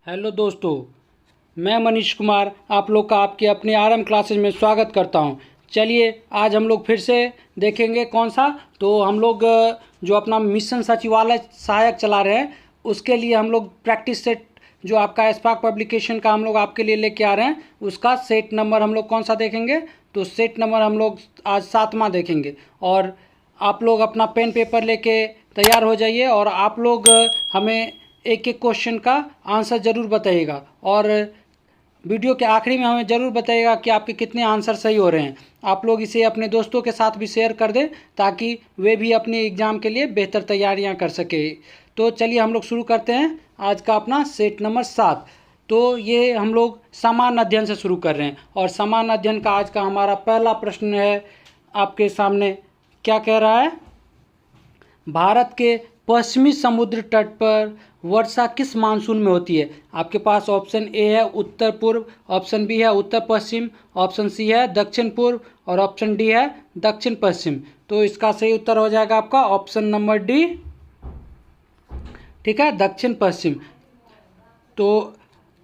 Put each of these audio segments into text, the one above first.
Hello दोस्तों, मैं मनीष कुमार आप लोग का आपके अपने आरएम क्लासेज में स्वागत करता हूं। चलिए आज हम लोग फिर से देखेंगे कौन सा। तो हम लोग जो अपना मिशन सचिवालय सहायक चला रहे हैं उसके लिए हम लोग प्रैक्टिस सेट जो आपका स्पार्क पब्लिकेशन का हम लोग आपके लिए लेके आ रहे हैं उसका सेट नंबर हम लोग कौन सा देखेंगे। तो सेट नंबर हम लोग आज 7वां देखेंगे। और आप लोग अपना पेन पेपर लेके तैयार हो जाइए और आप लोग हमें एक एक क्वेश्चन का आंसर ज़रूर बताइएगा और वीडियो के आखिरी में हमें ज़रूर बताइएगा कि आपके कितने आंसर सही हो रहे हैं। आप लोग इसे अपने दोस्तों के साथ भी शेयर कर दें ताकि वे भी अपने एग्ज़ाम के लिए बेहतर तैयारियां कर सके। तो चलिए हम लोग शुरू करते हैं आज का अपना सेट नंबर 7। तो ये हम लोग सामान्य अध्ययन से शुरू कर रहे हैं और सामान्य अध्ययन का आज का हमारा पहला प्रश्न है आपके सामने। क्या कह रहा है? भारत के पश्चिमी समुद्र तट पर वर्षा किस मानसून में होती है? आपके पास ऑप्शन ए है उत्तर पूर्व, ऑप्शन बी है उत्तर पश्चिम, ऑप्शन सी है दक्षिण पूर्व और ऑप्शन डी है दक्षिण पश्चिम। तो इसका सही उत्तर हो जाएगा आपका ऑप्शन नंबर डी। ठीक है, दक्षिण पश्चिम। तो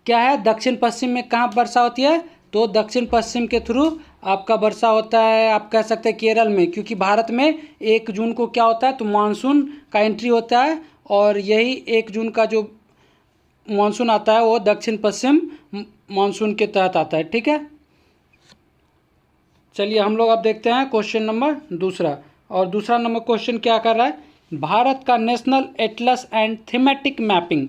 क्या है, दक्षिण पश्चिम में कहाँ वर्षा होती है? तो दक्षिण पश्चिम के थ्रू आपका वर्षा होता है, आप कह सकते हैं केरल में, क्योंकि भारत में 1 जून को क्या होता है तो मानसून का एंट्री होता है और यही 1 जून का जो मानसून आता है वो दक्षिण पश्चिम मानसून के तहत आता है। ठीक है, चलिए हम लोग अब देखते हैं क्वेश्चन नंबर दूसरा। और दूसरा नंबर क्वेश्चन क्या कर रहा है? भारत का national atlas and thematic mapping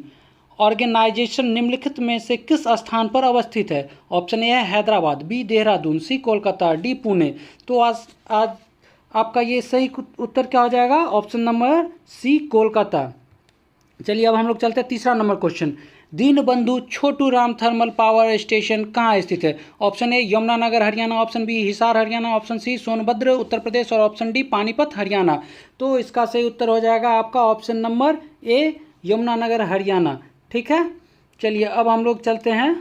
organisation निम्नलिखित में से किस स्थान पर अवस्थित है? ऑप्शन ए है Hyderabad, B Dehradun, C Kolkata, D Pune. तो आज आपका ये सही उत्तर क्या हो जाएगा? Option number C Kolkata. चलिए अब हम लोग चलते हैं तीसरा नंबर question. Deenbandhu Chhotu Ram thermal power station कहाँ स्थित है? Option A Yamunanagar Haryana, option B Hisar Haryana, option C Sonbhadra Uttar Pradesh और ऑप्शन डी पानीपत हरियाणा। तो इसका सही उत्तर हो जाएगा आपका option number A Yamunanagar Haryana. ठीक है, चलिए अब हम लोग चलते हैं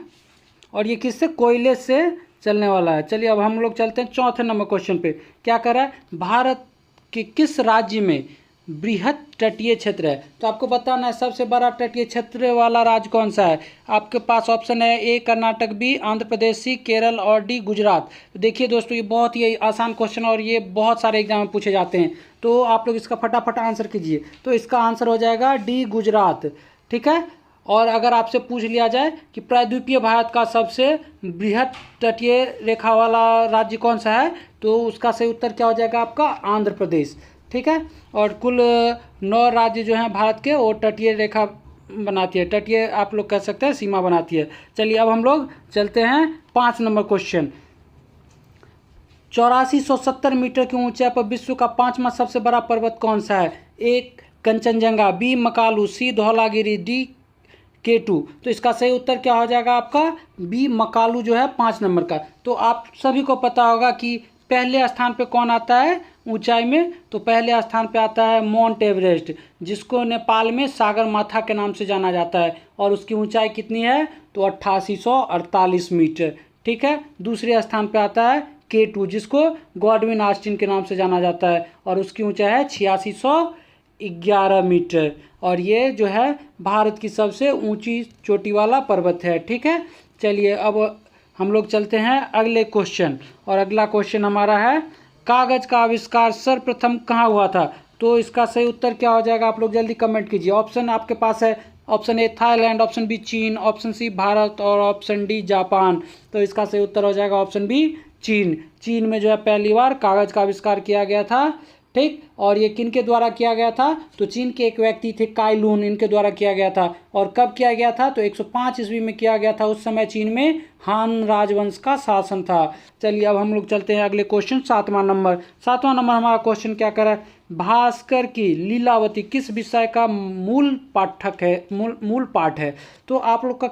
और ये किससे? कोयले से चलने वाला है। चलिए अब हम लोग चलते हैं चौथे नंबर क्वेश्चन पे। क्या कर रहा है? भारत के किस राज्य में बृहत तटीय क्षेत्र है? तो आपको बताना है सबसे बड़ा तटीय क्षेत्र वाला राज्य कौन सा है। आपके पास ऑप्शन है ए कर्नाटक, बी आंध्र प्रदेश, सी केरल और डी गुजरात। तो देखिए दोस्तों, ये बहुत ही आसान क्वेश्चन और ये बहुत सारे एग्जाम में पूछे जाते हैं, तो आप लोग इसका फटाफट आंसर कीजिए। तो इसका आंसर हो जाएगा डी गुजरात। ठीक है, और अगर आपसे पूछ लिया जाए कि प्रायद्वीपीय भारत का सबसे बृहत तटीय रेखा वाला राज्य कौन सा है, तो उसका सही उत्तर क्या हो जाएगा आपका? आंध्र प्रदेश। ठीक है, और कुल 9 राज्य जो हैं भारत के वो तटीय रेखा बनाती है, तटीय आप लोग कह सकते हैं सीमा बनाती है। चलिए अब हम लोग चलते हैं 5 नंबर क्वेश्चन। 8470 मीटर की ऊंचाई पर विश्व का 5वां सबसे बड़ा पर्वत कौन सा है? ए कंचनजंगा, बी मकालू, सी धौलागिरी, डी K2। तो इसका सही उत्तर क्या हो जाएगा आपका? बी मकालू जो है 5 नंबर का। तो आप सभी को पता होगा कि पहले स्थान पे कौन आता है ऊंचाई में? तो पहले स्थान पे आता है माउंट एवरेस्ट, जिसको नेपाल में सागर माथा के नाम से जाना जाता है और उसकी ऊंचाई कितनी है? तो 8848 मीटर। ठीक है, दूसरे स्थान पे आता है K2 जिसको गॉडविन ऑस्टिन के नाम से जाना जाता है और उसकी ऊंचाई है 8611 मीटर और ये जो है भारत की सबसे ऊंची चोटी वाला पर्वत है। ठीक है, चलिए अब हम लोग चलते हैं अगले क्वेश्चन और अगला क्वेश्चन हमारा है कागज़ का आविष्कार सर्वप्रथम कहाँ हुआ था? तो इसका सही उत्तर क्या हो जाएगा? आप लोग जल्दी कमेंट कीजिए। ऑप्शन आपके पास है option A Thailand, option B चीन, ऑप्शन सी भारत और ऑप्शन डी जापान। तो इसका सही उत्तर हो जाएगा ऑप्शन बी चीन। चीन में जो है पहली बार कागज़ का आविष्कार किया गया था। ठीक, और ये किन के द्वारा किया गया था? तो चीन के एक व्यक्ति थे काई लून, इनके द्वारा किया गया था। और कब किया गया था? तो 105 ईस्वी में किया गया था। उस समय चीन में हान राजवंश का शासन था। चलिए अब हम लोग चलते हैं अगले क्वेश्चन 7वां नंबर। 7वां नंबर हमारा क्वेश्चन क्या कर रहा है? भास्कर की लीलावती किस विषय का मूल पाठक है, मूल पाठ है? तो आप लोग का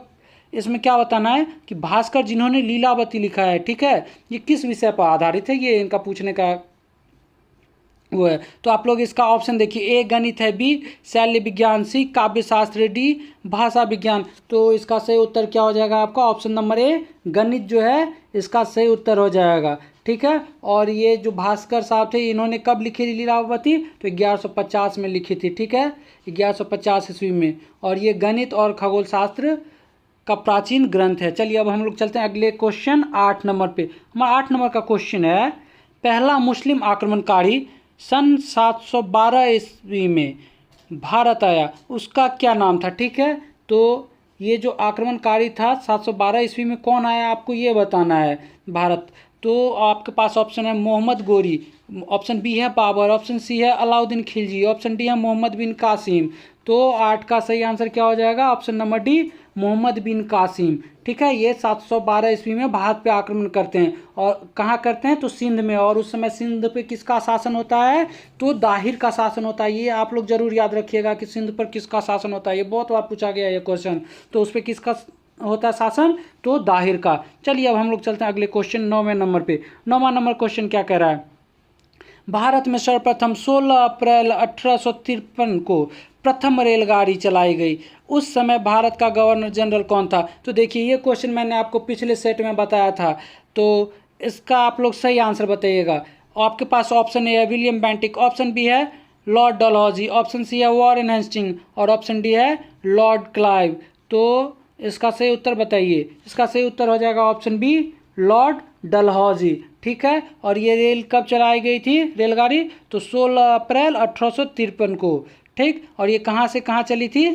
इसमें क्या बताना है कि भास्कर जिन्होंने लीलावती लिखा है, ठीक है, ये किस विषय पर आधारित है, ये इनका पूछने का वो है। तो आप लोग इसका ऑप्शन देखिए, ए गणित है, बी शैल्य विज्ञान, सी काव्य शास्त्र, डी भाषा विज्ञान। तो इसका सही उत्तर क्या हो जाएगा आपका? ऑप्शन नंबर ए गणित जो है इसका सही उत्तर हो जाएगा। ठीक है, और ये जो भास्कर साहब थे इन्होंने कब लिखी थी लीलावती? तो 1150 में लिखी थी। ठीक है, 1150 ईस्वी में। और ये गणित और खगोल शास्त्र का प्राचीन ग्रंथ है। चलिए अब हम लोग चलते हैं अगले क्वेश्चन 8 नंबर पे। हमारा 8 नंबर का क्वेश्चन है, पहला मुस्लिम आक्रमणकारी सन 712 ईस्वी में भारत आया, उसका क्या नाम था। ठीक है, तो ये जो आक्रमणकारी था 712 ईस्वी में कौन आया आपको ये बताना है भारत। तो आपके पास ऑप्शन है मोहम्मद गोरी, ऑप्शन बी है बाबर, ऑप्शन सी है अलाउद्दीन खिलजी, ऑप्शन डी है मोहम्मद बिन कासिम। तो 8 का सही आंसर क्या हो जाएगा, ऑप्शन नंबर डी मोहम्मद बिन कासिम। ठीक है, ये 712 ईस्वी में भारत पे आक्रमण करते हैं और कहाँ करते हैं तो सिंध में। और उस समय सिंध पे किसका शासन होता है तो दाहिर का शासन होता है। ये आप लोग जरूर याद रखिएगा कि सिंध पर किसका शासन होता है, ये बहुत बार पूछा गया है ये क्वेश्चन। तो उस पर किसका होता है शासन तो दाहिर का। चलिए अब हम लोग चलते हैं अगले क्वेश्चन 9वें नंबर पे। 9वां नंबर क्वेश्चन क्या कह रहा है, भारत में सर्वप्रथम 16 अप्रैल 1853 को प्रथम रेलगाड़ी चलाई गई, उस समय भारत का गवर्नर जनरल कौन था। तो देखिए ये क्वेश्चन मैंने आपको पिछले सेट में बताया था, तो इसका आप लोग सही आंसर बताइएगा। आपके पास ऑप्शन ए है विलियम बेंटिक, ऑप्शन बी है लॉर्ड डलहौजी, ऑप्शन सी है वॉरेन हेस्टिंग और ऑप्शन डी है लॉर्ड क्लाइव। तो इसका सही उत्तर बताइए। इसका सही उत्तर हो जाएगा ऑप्शन बी लॉर्ड डलहौजी। ठीक है, और ये रेल कब चलाई गई थी रेलगाड़ी तो 16 अप्रैल 1853 को। ठीक, और ये कहाँ से कहाँ चली थी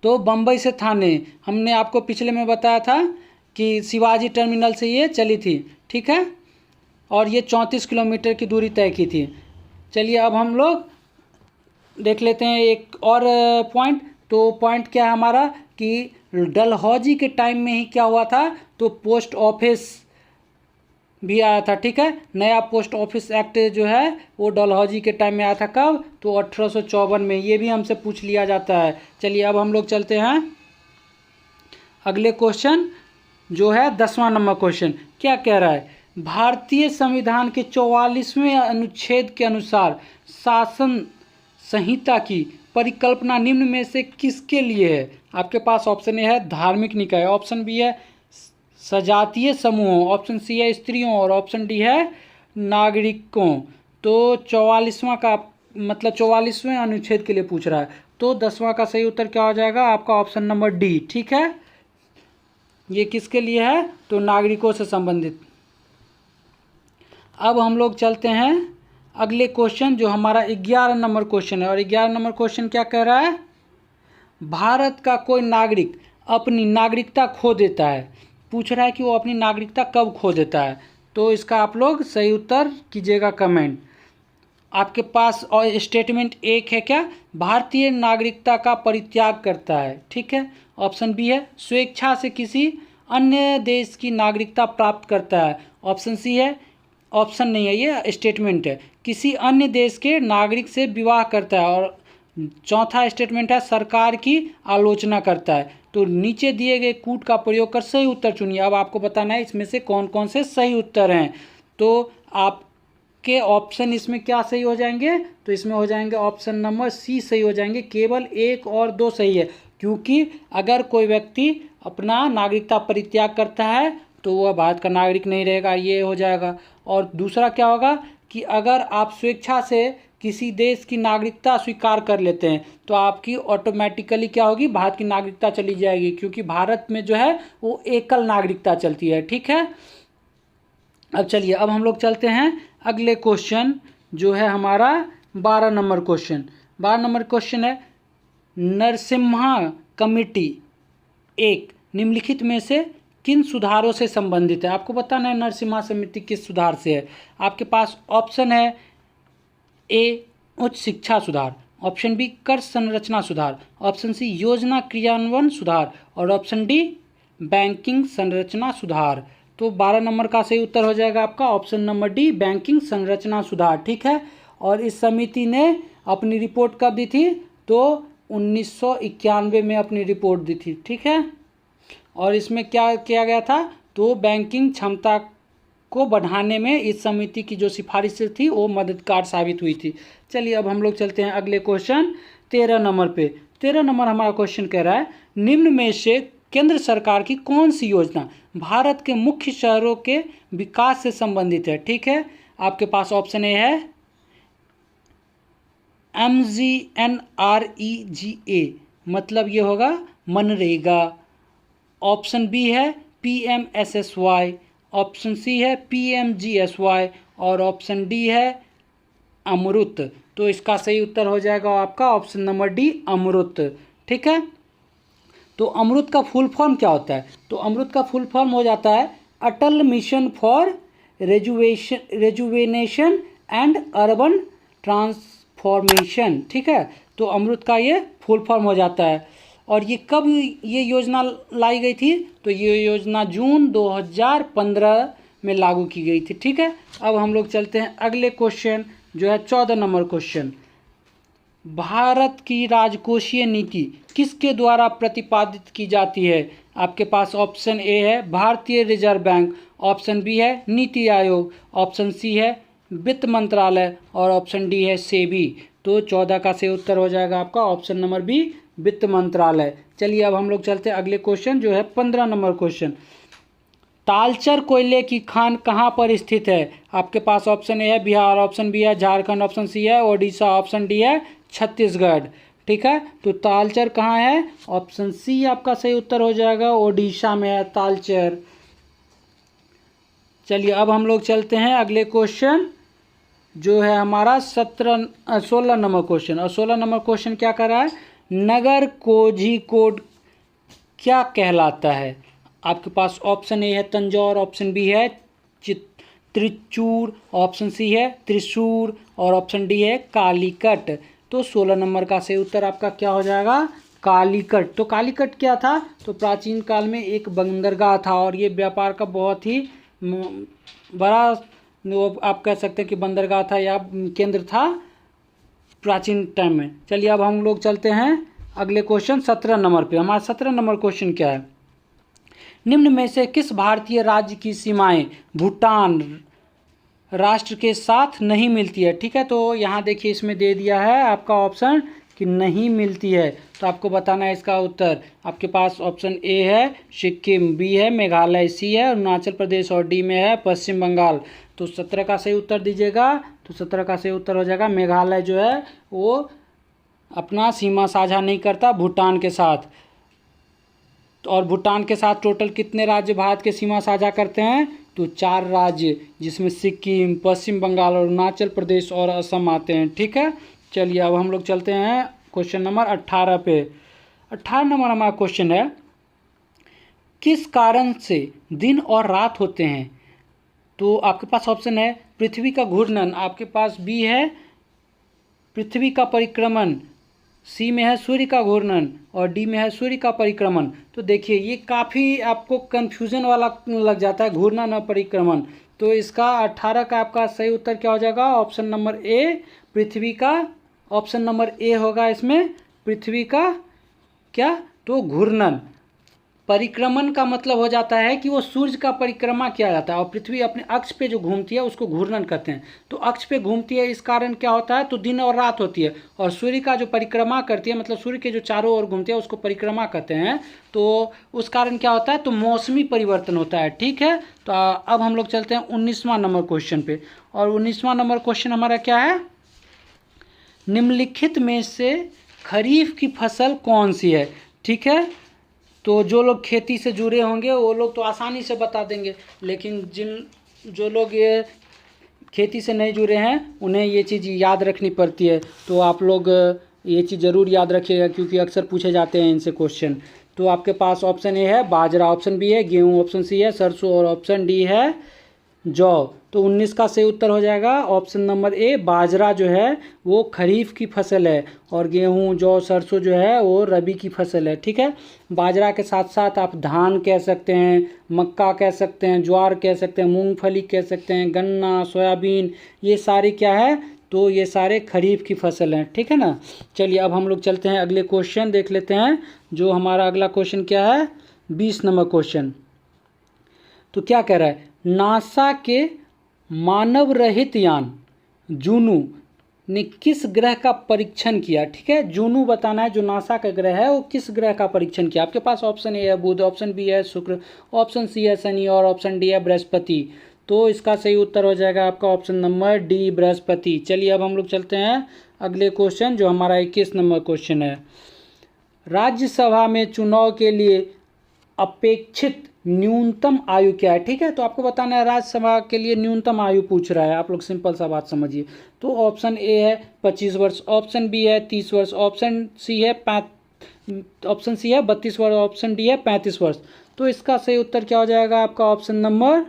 तो बम्बई से थाने। हमने आपको पिछले में बताया था कि शिवाजी टर्मिनल से ये चली थी। ठीक है, और ये 34 किलोमीटर की दूरी तय की थी। चलिए अब हम लोग देख लेते हैं एक और पॉइंट। तो पॉइंट क्या है हमारा कि डलहौजी के टाइम में ही क्या हुआ था तो पोस्ट ऑफिस भी आया था। ठीक है, नया पोस्ट ऑफिस एक्ट जो है वो डलहौजी के टाइम में आया था। कब तो 1854 में। ये भी हमसे पूछ लिया जाता है। चलिए अब हम लोग चलते हैं अगले क्वेश्चन जो है 10वां नंबर क्वेश्चन। क्या कह रहा है, भारतीय संविधान के 44वें अनुच्छेद के अनुसार शासन संहिता की परिकल्पना निम्न में से किसके लिए है। आपके पास ऑप्शन ए है धार्मिक निकाय, ऑप्शन बी है सजातीय समूहों, ऑप्शन सी है स्त्रियों और ऑप्शन डी है नागरिकों। तो 44वां का मतलब 44वें अनुच्छेद के लिए पूछ रहा है। तो 10वां का सही उत्तर क्या हो जाएगा आपका ऑप्शन नंबर डी। ठीक है, ये किसके लिए है तो नागरिकों से संबंधित। अब हम लोग चलते हैं अगले क्वेश्चन जो हमारा 11 नंबर क्वेश्चन है। और 11 नंबर क्वेश्चन क्या कह रहा है, भारत का कोई नागरिक अपनी नागरिकता खो देता है। पूछ रहा है कि वो अपनी नागरिकता कब खो देता है। तो इसका आप लोग सही उत्तर कीजिएगा कमेंट। आपके पास और स्टेटमेंट एक है क्या, भारतीय नागरिकता का परित्याग करता है। ठीक है, ऑप्शन बी है स्वेच्छा से किसी अन्य देश की नागरिकता प्राप्त करता है, ऑप्शन सी है ऑप्शन नहीं है ये स्टेटमेंट है किसी अन्य देश के नागरिक से विवाह करता है, और चौथा स्टेटमेंट है सरकार की आलोचना करता है। तो नीचे दिए गए कूट का प्रयोग कर सही उत्तर चुनिए। अब आपको बताना है इसमें से कौन कौन से सही उत्तर हैं। तो आपके ऑप्शन इसमें क्या सही हो जाएंगे तो इसमें हो जाएंगे ऑप्शन नंबर सी सही हो जाएंगे। केवल 1 और 2 सही है, क्योंकि अगर कोई व्यक्ति अपना नागरिकता परित्याग करता है तो वह भारत का नागरिक नहीं रहेगा, ये हो जाएगा। और दूसरा क्या होगा कि अगर आप स्वेच्छा से किसी देश की नागरिकता स्वीकार कर लेते हैं तो आपकी ऑटोमेटिकली क्या होगी भारत की नागरिकता चली जाएगी, क्योंकि भारत में जो है वो एकल नागरिकता चलती है। ठीक है, अब चलिए अब हम लोग चलते हैं अगले क्वेश्चन जो है हमारा 12 नंबर क्वेश्चन। 12 नंबर क्वेश्चन है नरसिम्हा कमेटी एक निम्नलिखित में से किन सुधारों से संबंधित है। आपको बताना है नरसिम्हा समिति किस सुधार से है। आपके पास ऑप्शन है ए उच्च शिक्षा सुधार, ऑप्शन बी कर संरचना सुधार, ऑप्शन सी योजना क्रियान्वयन सुधार और ऑप्शन डी बैंकिंग संरचना सुधार। तो 12 नंबर का सही उत्तर हो जाएगा आपका ऑप्शन नंबर डी बैंकिंग संरचना सुधार। ठीक है, और इस समिति ने अपनी रिपोर्ट कब दी थी तो 1991 में अपनी रिपोर्ट दी थी। ठीक है, और इसमें क्या किया गया था तो बैंकिंग क्षमता को बढ़ाने में इस समिति की जो सिफारिशें थी वो मददगार साबित हुई थी। चलिए अब हम लोग चलते हैं अगले क्वेश्चन 13 नंबर पे। 13 नंबर हमारा क्वेश्चन कह रहा है निम्न में से केंद्र सरकार की कौन सी योजना भारत के मुख्य शहरों के विकास से संबंधित है। ठीक है, आपके पास ऑप्शन ए है MGNREGA, मतलब ये होगा मनरेगा, ऑप्शन बी है PMSSY, ऑप्शन सी है PMGSY और ऑप्शन डी है अमृत। तो इसका सही उत्तर हो जाएगा आपका ऑप्शन नंबर डी, अमृत। ठीक है, तो अमृत का फुल फॉर्म क्या होता है? तो अमृत का फुल फॉर्म हो जाता है Atal mission for rejuvenation and urban transformation. ठीक है, तो अमृत का ये फुल फॉर्म हो जाता है। और ये कब ये योजना लाई गई थी? तो ये योजना जून 2015 में लागू की गई थी। ठीक है, अब हम लोग चलते हैं अगले क्वेश्चन जो है 14 नंबर क्वेश्चन। भारत की राजकोषीय नीति किसके द्वारा प्रतिपादित की जाती है? आपके पास ऑप्शन ए है भारतीय रिजर्व बैंक, ऑप्शन बी है नीति आयोग, ऑप्शन सी है वित्त मंत्रालय और ऑप्शन डी है सेबी। तो 14 का सही उत्तर हो जाएगा आपका ऑप्शन नंबर बी, वित्त मंत्रालय। चलिए अब हम लोग चलते हैं अगले क्वेश्चन जो है 15 नंबर क्वेश्चन। तालचर कोयले की खान कहाँ पर स्थित है? आपके पास ऑप्शन ए है बिहार, ऑप्शन बी है झारखंड, ऑप्शन सी है ओडिशा, ऑप्शन डी है छत्तीसगढ़। ठीक है, तो तालचर कहाँ है? ऑप्शन सी आपका सही उत्तर हो जाएगा, ओडिशा में है तालचर। चलिए अब हम लोग चलते हैं अगले क्वेश्चन जो है हमारा 16 नंबर क्वेश्चन। और 16 नंबर क्वेश्चन क्या कर रहा है? नगर कोझिकोड क्या कहलाता है? आपके पास ऑप्शन ए है तंजौर, ऑप्शन बी है त्रिचूर, ऑप्शन सी है त्रिशूर और ऑप्शन डी है कालीकट। तो 16 नंबर का सही उत्तर आपका क्या हो जाएगा? कालीकट। तो कालीकट क्या था? तो प्राचीन काल में एक बंदरगाह था और ये व्यापार का बहुत ही बड़ा, वो आप कह सकते हैं कि बंदरगाह था या केंद्र था प्राचीन टाइम में। चलिए अब हम लोग चलते हैं अगले क्वेश्चन 17 नंबर पे। हमारा 17 नंबर क्वेश्चन क्या है? निम्न में से किस भारतीय राज्य की सीमाएं भूटान राष्ट्र के साथ नहीं मिलती है? ठीक है, तो यहाँ देखिए इसमें दे दिया है आपका ऑप्शन कि नहीं मिलती है, तो आपको बताना है इसका उत्तर। आपके पास ऑप्शन ए है सिक्किम, बी है मेघालय, सी है अरुणाचल प्रदेश और डी में है पश्चिम बंगाल। तो 17 का सही उत्तर दीजिएगा। तो 17 का सही उत्तर हो जाएगा मेघालय जो है वो अपना सीमा साझा नहीं करता भूटान के साथ। और भूटान के साथ टोटल कितने राज्य भारत के सीमा साझा करते हैं? तो 4 राज्य, जिसमें सिक्किम, पश्चिम बंगाल, अरुणाचल प्रदेश और असम आते हैं। ठीक है, चलिए अब हम लोग चलते हैं क्वेश्चन नंबर 18 पे। 18 नंबर हमारा क्वेश्चन है किस कारण से दिन और रात होते हैं? तो आपके पास ऑप्शन है पृथ्वी का घूर्णन, आपके पास बी है पृथ्वी का परिक्रमण, सी में है सूर्य का घूर्णन और डी में है सूर्य का परिक्रमण। तो देखिए ये काफ़ी आपको कन्फ्यूजन वाला लग जाता है, घूर्णन और परिक्रमण। तो इसका 18 का आपका सही उत्तर क्या हो जाएगा? ऑप्शन नंबर ए पृथ्वी का, ऑप्शन नंबर ए होगा इसमें पृथ्वी का क्या? तो घूर्णन। परिक्रमण का मतलब हो जाता है कि वो सूर्य का परिक्रमा किया जाता है और पृथ्वी अपने अक्ष पे जो घूमती है उसको घूर्णन कहते हैं। तो अक्ष पे घूमती है इस कारण क्या होता है? तो दिन और रात होती है। और सूर्य का जो परिक्रमा करती है मतलब सूर्य के जो चारों ओर घूमती है उसको परिक्रमा कहते हैं। तो उस कारण क्या होता है? तो मौसमी परिवर्तन होता है। ठीक है, तो अब हम लोग चलते हैं 19वां नंबर क्वेश्चन पे। और 19वां नंबर क्वेश्चन हमारा क्या है? निम्नलिखित में से खरीफ की फसल कौन सी है? ठीक है, तो जो लोग खेती से जुड़े होंगे वो लोग तो आसानी से बता देंगे, लेकिन जो लोग ये खेती से नहीं जुड़े हैं उन्हें ये चीज़ याद रखनी पड़ती है। तो आप लोग ये चीज़ ज़रूर याद रखिएगा क्योंकि अक्सर पूछे जाते हैं इनसे क्वेश्चन। तो आपके पास ऑप्शन ए है बाजरा, ऑप्शन बी है गेहूँ, ऑप्शन सी है सरसों और ऑप्शन डी है जौ। तो 19 का सही उत्तर हो जाएगा ऑप्शन नंबर ए बाजरा जो है वो खरीफ की फसल है और गेहूं जौ सरसों जो है वो रबी की फसल है। ठीक है, बाजरा के साथ साथ आप धान कह सकते हैं, मक्का कह सकते हैं, ज्वार कह सकते हैं, मूंगफली कह सकते हैं, गन्ना, सोयाबीन, ये सारी क्या है? तो ये सारे खरीफ की फसल हैं। ठीक है ना, चलिए अब हम लोग चलते हैं अगले क्वेश्चन देख लेते हैं। जो हमारा अगला क्वेश्चन क्या है? 20 नंबर क्वेश्चन। तो क्या कह रहा है? नासा के मानव रहित यान जूनू ने किस ग्रह का परीक्षण किया? ठीक है, जूनू बताना है जो नासा का ग्रह है वो किस ग्रह का परीक्षण किया। आपके पास ऑप्शन ए है बुध, ऑप्शन बी है शुक्र, ऑप्शन सी है शनि और ऑप्शन डी है बृहस्पति। तो इसका सही उत्तर हो जाएगा आपका ऑप्शन नंबर डी बृहस्पति। चलिए अब हम लोग चलते हैं अगले क्वेश्चन जो हमारा 21 नंबर क्वेश्चन है। राज्यसभा में चुनाव के लिए अपेक्षित न्यूनतम आयु क्या है। ठीक है, तो आपको बताना है राज्यसभा के लिए न्यूनतम आयु पूछ रहा है, आप लोग सिंपल सा बात समझिए। तो ऑप्शन ए है 25 वर्ष, ऑप्शन बी है 30 वर्ष, ऑप्शन सी है 32 वर्ष, ऑप्शन डी है 35 वर्ष। तो इसका सही उत्तर क्या हो जाएगा आपका ऑप्शन नंबर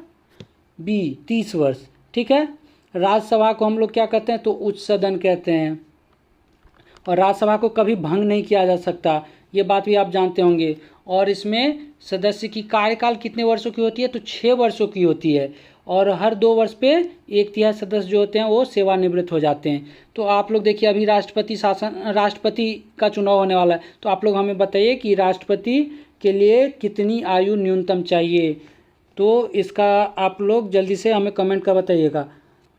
बी 30 वर्ष। ठीक है, राज्यसभा को हम लोग क्या कहते हैं, तो उच्च सदन कहते हैं, और राज्यसभा को कभी भंग नहीं किया जा सकता, ये बात भी आप जानते होंगे। और इसमें सदस्य की कार्यकाल कितने वर्षों की होती है, तो 6 वर्षों की होती है, और हर 2 वर्ष पे 1/3 सदस्य जो होते हैं वो सेवानिवृत्त हो जाते हैं। तो आप लोग देखिए अभी राष्ट्रपति का चुनाव होने वाला है, तो आप लोग हमें बताइए कि राष्ट्रपति के लिए कितनी आयु न्यूनतम चाहिए। तो इसका आप लोग जल्दी से हमें कमेंट कर बताइएगा।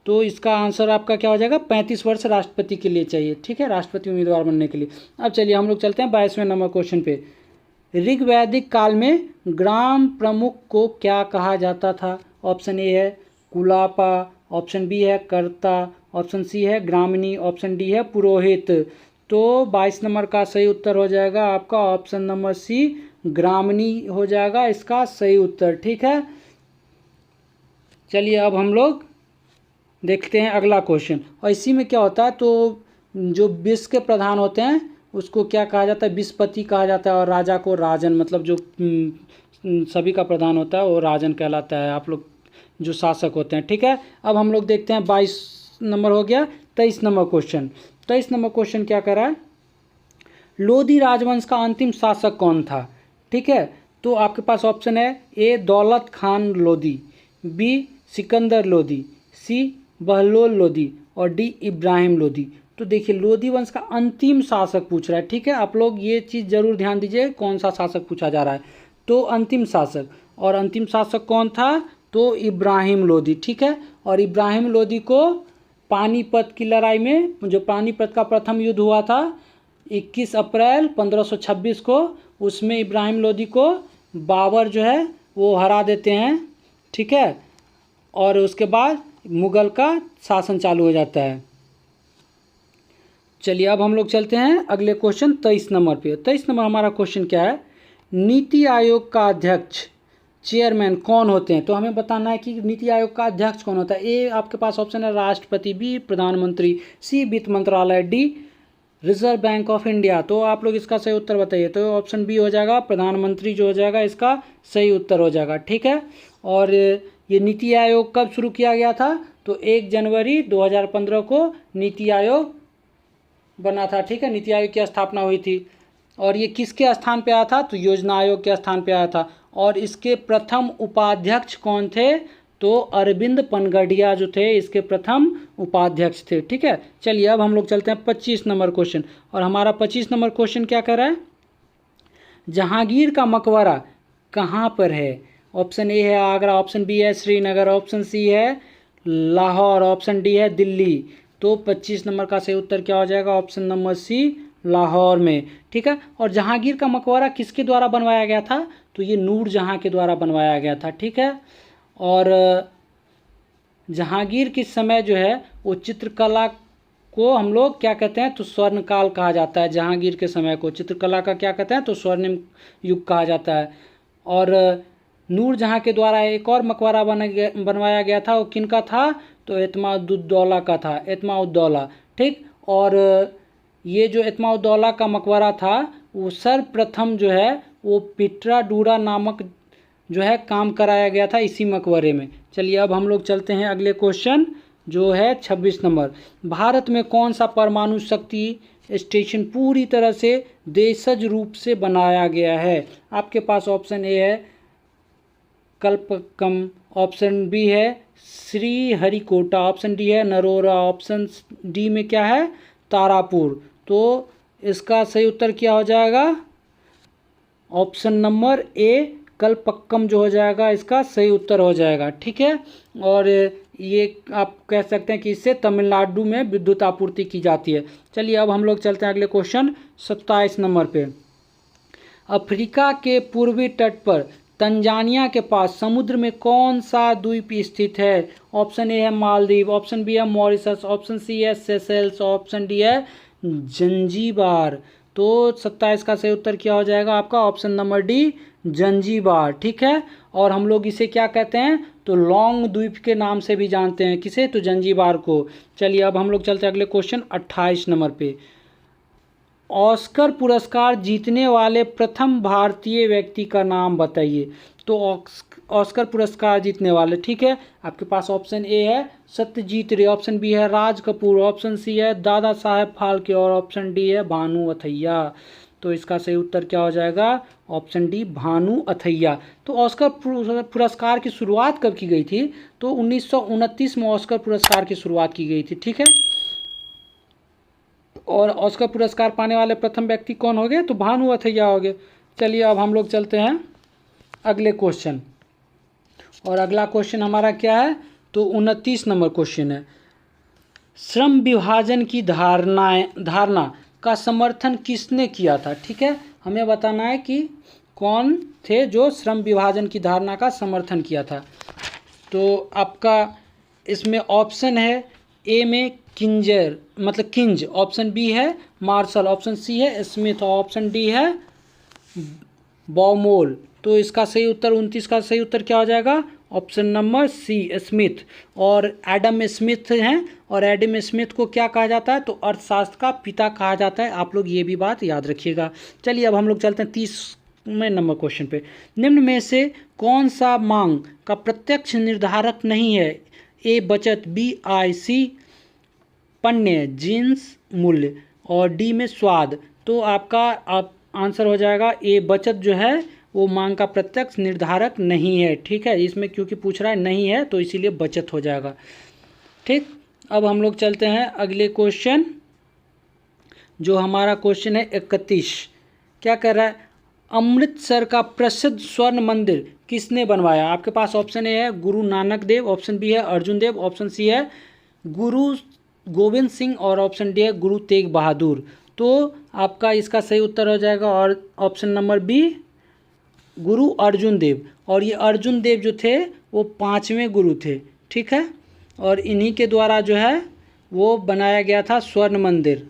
तो इसका आंसर आपका क्या हो जाएगा, 35 वर्ष राष्ट्रपति के लिए चाहिए। ठीक है, राष्ट्रपति उम्मीदवार बनने के लिए। अब चलिए हम लोग चलते हैं 22वें नंबर क्वेश्चन पे। ऋग्वैदिक काल में ग्राम प्रमुख को क्या कहा जाता था। ऑप्शन ए है कुलापा, ऑप्शन बी है कर्ता, ऑप्शन सी है ग्रामणी, ऑप्शन डी है पुरोहित। तो 22 नंबर का सही उत्तर हो जाएगा आपका ऑप्शन नंबर सी, ग्रामणी हो जाएगा इसका सही उत्तर। ठीक है, चलिए अब हम लोग देखते हैं अगला क्वेश्चन। और इसी में क्या होता है, तो जो 20 के प्रधान होते हैं उसको क्या कहा जाता है, 20पति कहा जाता है, और राजा को राजन, मतलब जो सभी का प्रधान होता है वो राजन कहलाता है, आप लोग जो शासक होते हैं। ठीक है, अब हम लोग देखते हैं 22 नंबर हो गया। 23 नंबर क्वेश्चन। 23 नंबर क्वेश्चन क्या कर रहा है, लोधी राजवंश का अंतिम शासक कौन था। ठीक है, तो आपके पास ऑप्शन है ए दौलत खान लोधी, बी सिकंदर लोधी, सी बहलोल लोधी, और डी इब्राहिम लोधी। तो देखिए लोधी वंश का अंतिम शासक पूछ रहा है। ठीक है, आप लोग ये चीज़ जरूर ध्यान दीजिए कौन सा शासक पूछा जा रहा है। तो अंतिम शासक, और अंतिम शासक कौन था, तो इब्राहिम लोधी। ठीक है, और इब्राहिम लोधी को पानीपत की लड़ाई में, जो पानीपत का प्रथम युद्ध हुआ था 21 अप्रैल 1526 को, उसमें इब्राहिम लोधी को बाबर जो है वो हरा देते हैं। ठीक है, और उसके बाद मुगल का शासन चालू हो जाता है। चलिए अब हम लोग चलते हैं अगले क्वेश्चन 23 नंबर पे। 23 नंबर हमारा क्वेश्चन क्या है, नीति आयोग का अध्यक्ष चेयरमैन कौन होते हैं। तो हमें बताना है कि नीति आयोग का अध्यक्ष कौन होता है। ए आपके पास ऑप्शन है राष्ट्रपति, बी प्रधानमंत्री, सी वित्त मंत्रालय, D reserve bank of India. तो आप लोग इसका सही उत्तर बताइए। तो ऑप्शन बी हो जाएगा प्रधानमंत्री, जो हो जाएगा इसका सही उत्तर हो जाएगा। ठीक है, और ये नीति आयोग कब शुरू किया गया था, तो 1 जनवरी 2015 को नीति आयोग बना था। ठीक है, नीति आयोग की स्थापना हुई थी, और ये किसके स्थान पे आया था, तो योजना आयोग के स्थान पे आया था। और इसके प्रथम उपाध्यक्ष कौन थे, तो अरविंद पनगड़िया जो थे इसके प्रथम उपाध्यक्ष थे। ठीक है, चलिए अब हम लोग चलते हैं 25 नंबर क्वेश्चन। और हमारा 25 नंबर क्वेश्चन क्या कर रहा है, जहांगीर का मकबरा कहाँ पर है। ऑप्शन ए है आगरा, ऑप्शन बी है श्रीनगर, ऑप्शन सी है लाहौर, ऑप्शन डी है दिल्ली। तो 25 नंबर का सही उत्तर क्या हो जाएगा, ऑप्शन नंबर सी लाहौर में। ठीक है, और जहांगीर का मकबरा किसके द्वारा बनवाया गया था, तो ये नूरजहां के द्वारा बनवाया गया था। ठीक है, और जहांगीर किस समय जो है वो चित्रकला को हम लोग क्या कहते हैं, तो स्वर्ण काल कहा जाता है। जहांगीर के समय को चित्रकला का क्या कहते हैं, तो स्वर्णिम युग कहा जाता है। और नूरजहां के द्वारा एक और मकबरा बनवाया गया था, वो किनका था, तो एतमाउद्दौला का था, एतमाउद्दौला। ठीक, और ये जो एतमाउद्दौला का मकबरा था वो सर्वप्रथम जो है वो पिट्राडूरा नामक जो है काम कराया गया था इसी मकबरे में। चलिए अब हम लोग चलते हैं अगले क्वेश्चन जो है 26 नंबर। भारत में कौन सा परमाणु शक्ति स्टेशन पूरी तरह से देशज रूप से बनाया गया है। आपके पास ऑप्शन ए है कल्पक्कम, ऑप्शन बी है श्रीहरिकोटा, ऑप्शन डी है नरोरा, ऑप्शन डी में क्या है तारापुर। तो इसका सही उत्तर क्या हो जाएगा, ऑप्शन नंबर ए कल्पक्कम जो हो जाएगा इसका सही उत्तर हो जाएगा। ठीक है, और ये आप कह सकते हैं कि इससे तमिलनाडु में विद्युत आपूर्ति की जाती है। चलिए अब हम लोग चलते हैं अगले क्वेश्चन 27 नंबर पे। अफ्रीका के पूर्वी तट पर तंजानिया के पास समुद्र में कौन सा द्वीप स्थित है। ऑप्शन ए है मालदीव, ऑप्शन बी है मॉरिशस, ऑप्शन सी है सेशेल्स, ऑप्शन डी है जंजीबार। तो 27 का सही उत्तर क्या हो जाएगा आपका ऑप्शन नंबर डी, जंजीबार। ठीक है, और हम लोग इसे क्या कहते हैं, तो लौंग द्वीप के नाम से भी जानते हैं। किसे, तो जंजीबार को। चलिए अब हम लोग चलते हैं अगले क्वेश्चन 28 नंबर पे। ऑस्कर पुरस्कार जीतने वाले प्रथम भारतीय व्यक्ति का नाम बताइए। तो ऑस्कर पुरस्कार जीतने वाले, ठीक है, आपके पास ऑप्शन ए है सत्यजीत रे, ऑप्शन बी है राज कपूर, ऑप्शन सी है दादा साहेब फाल्के और ऑप्शन डी है भानु अथैया। तो इसका सही उत्तर क्या हो जाएगा, ऑप्शन डी, भानु अथैया। तो ऑस्कर पुरस्कार की शुरुआत कब की गई थी, तो 1929 में ऑस्कर पुरस्कार की शुरुआत की गई थी। ठीक है, और ऑस्कर पुरस्कार पाने वाले प्रथम व्यक्ति कौन हो गए, तो भानु अथैया हो गए। चलिए अब हम लोग चलते हैं अगले क्वेश्चन, और अगला क्वेश्चन हमारा क्या है, तो 29 नंबर क्वेश्चन है। श्रम विभाजन की धारणा का समर्थन किसने किया था। ठीक है, हमें बताना है कि कौन थे जो श्रम विभाजन की धारणा का समर्थन किया था। तो आपका इसमें ऑप्शन है ए में किंजर मतलब किंज, ऑप्शन बी है मार्शल, ऑप्शन सी है स्मिथ और ऑप्शन डी है बॉमोल। तो इसका सही उत्तर 29 का सही उत्तर क्या हो जाएगा, ऑप्शन नंबर सी, स्मिथ। और एडम स्मिथ हैं, और एडम स्मिथ को क्या कहा जाता है, तो अर्थशास्त्र का पिता कहा जाता है। आप लोग ये भी बात याद रखिएगा। चलिए अब हम लोग चलते हैं 30वें नंबर क्वेश्चन पे। निम्न में से कौन सा मांग का प्रत्यक्ष निर्धारक नहीं है, ए बचत, बी आय, सी पण्य जींस मूल्य और डी में स्वाद। तो आपका आंसर हो जाएगा ए बचत जो है वो मांग का प्रत्यक्ष निर्धारक नहीं है। ठीक है, इसमें क्योंकि पूछ रहा है नहीं है तो इसीलिए बचत हो जाएगा। ठीक, अब हम लोग चलते हैं अगले क्वेश्चन, जो हमारा क्वेश्चन है 31। क्या कर रहा है, अमृतसर का प्रसिद्ध स्वर्ण मंदिर किसने बनवाया। आपके पास ऑप्शन ए है गुरु नानक देव, ऑप्शन बी है अर्जुन देव, ऑप्शन सी है गुरु गोविंद सिंह और ऑप्शन डी है गुरु तेग बहादुर। तो आपका इसका सही उत्तर हो जाएगा और ऑप्शन नंबर बी, गुरु अर्जुन देव। और ये अर्जुन देव जो थे वो 5वें गुरु थे। ठीक है, और इन्हीं के द्वारा जो है वो बनाया गया था स्वर्ण मंदिर।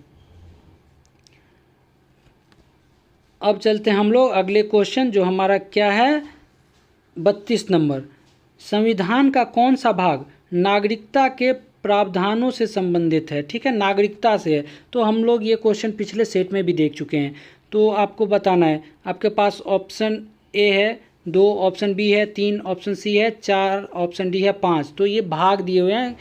अब चलते हैं हम लोग अगले क्वेश्चन, जो हमारा क्या है 32 नंबर। संविधान का कौन सा भाग नागरिकता के प्रावधानों से संबंधित है। ठीक है, नागरिकता से है। तो हम लोग ये क्वेश्चन पिछले सेट में भी देख चुके हैं। तो आपको बताना है, आपके पास ऑप्शन ए है 2, ऑप्शन बी है 3, ऑप्शन सी है 4, ऑप्शन डी है 5। तो ये भाग दिए हुए हैं।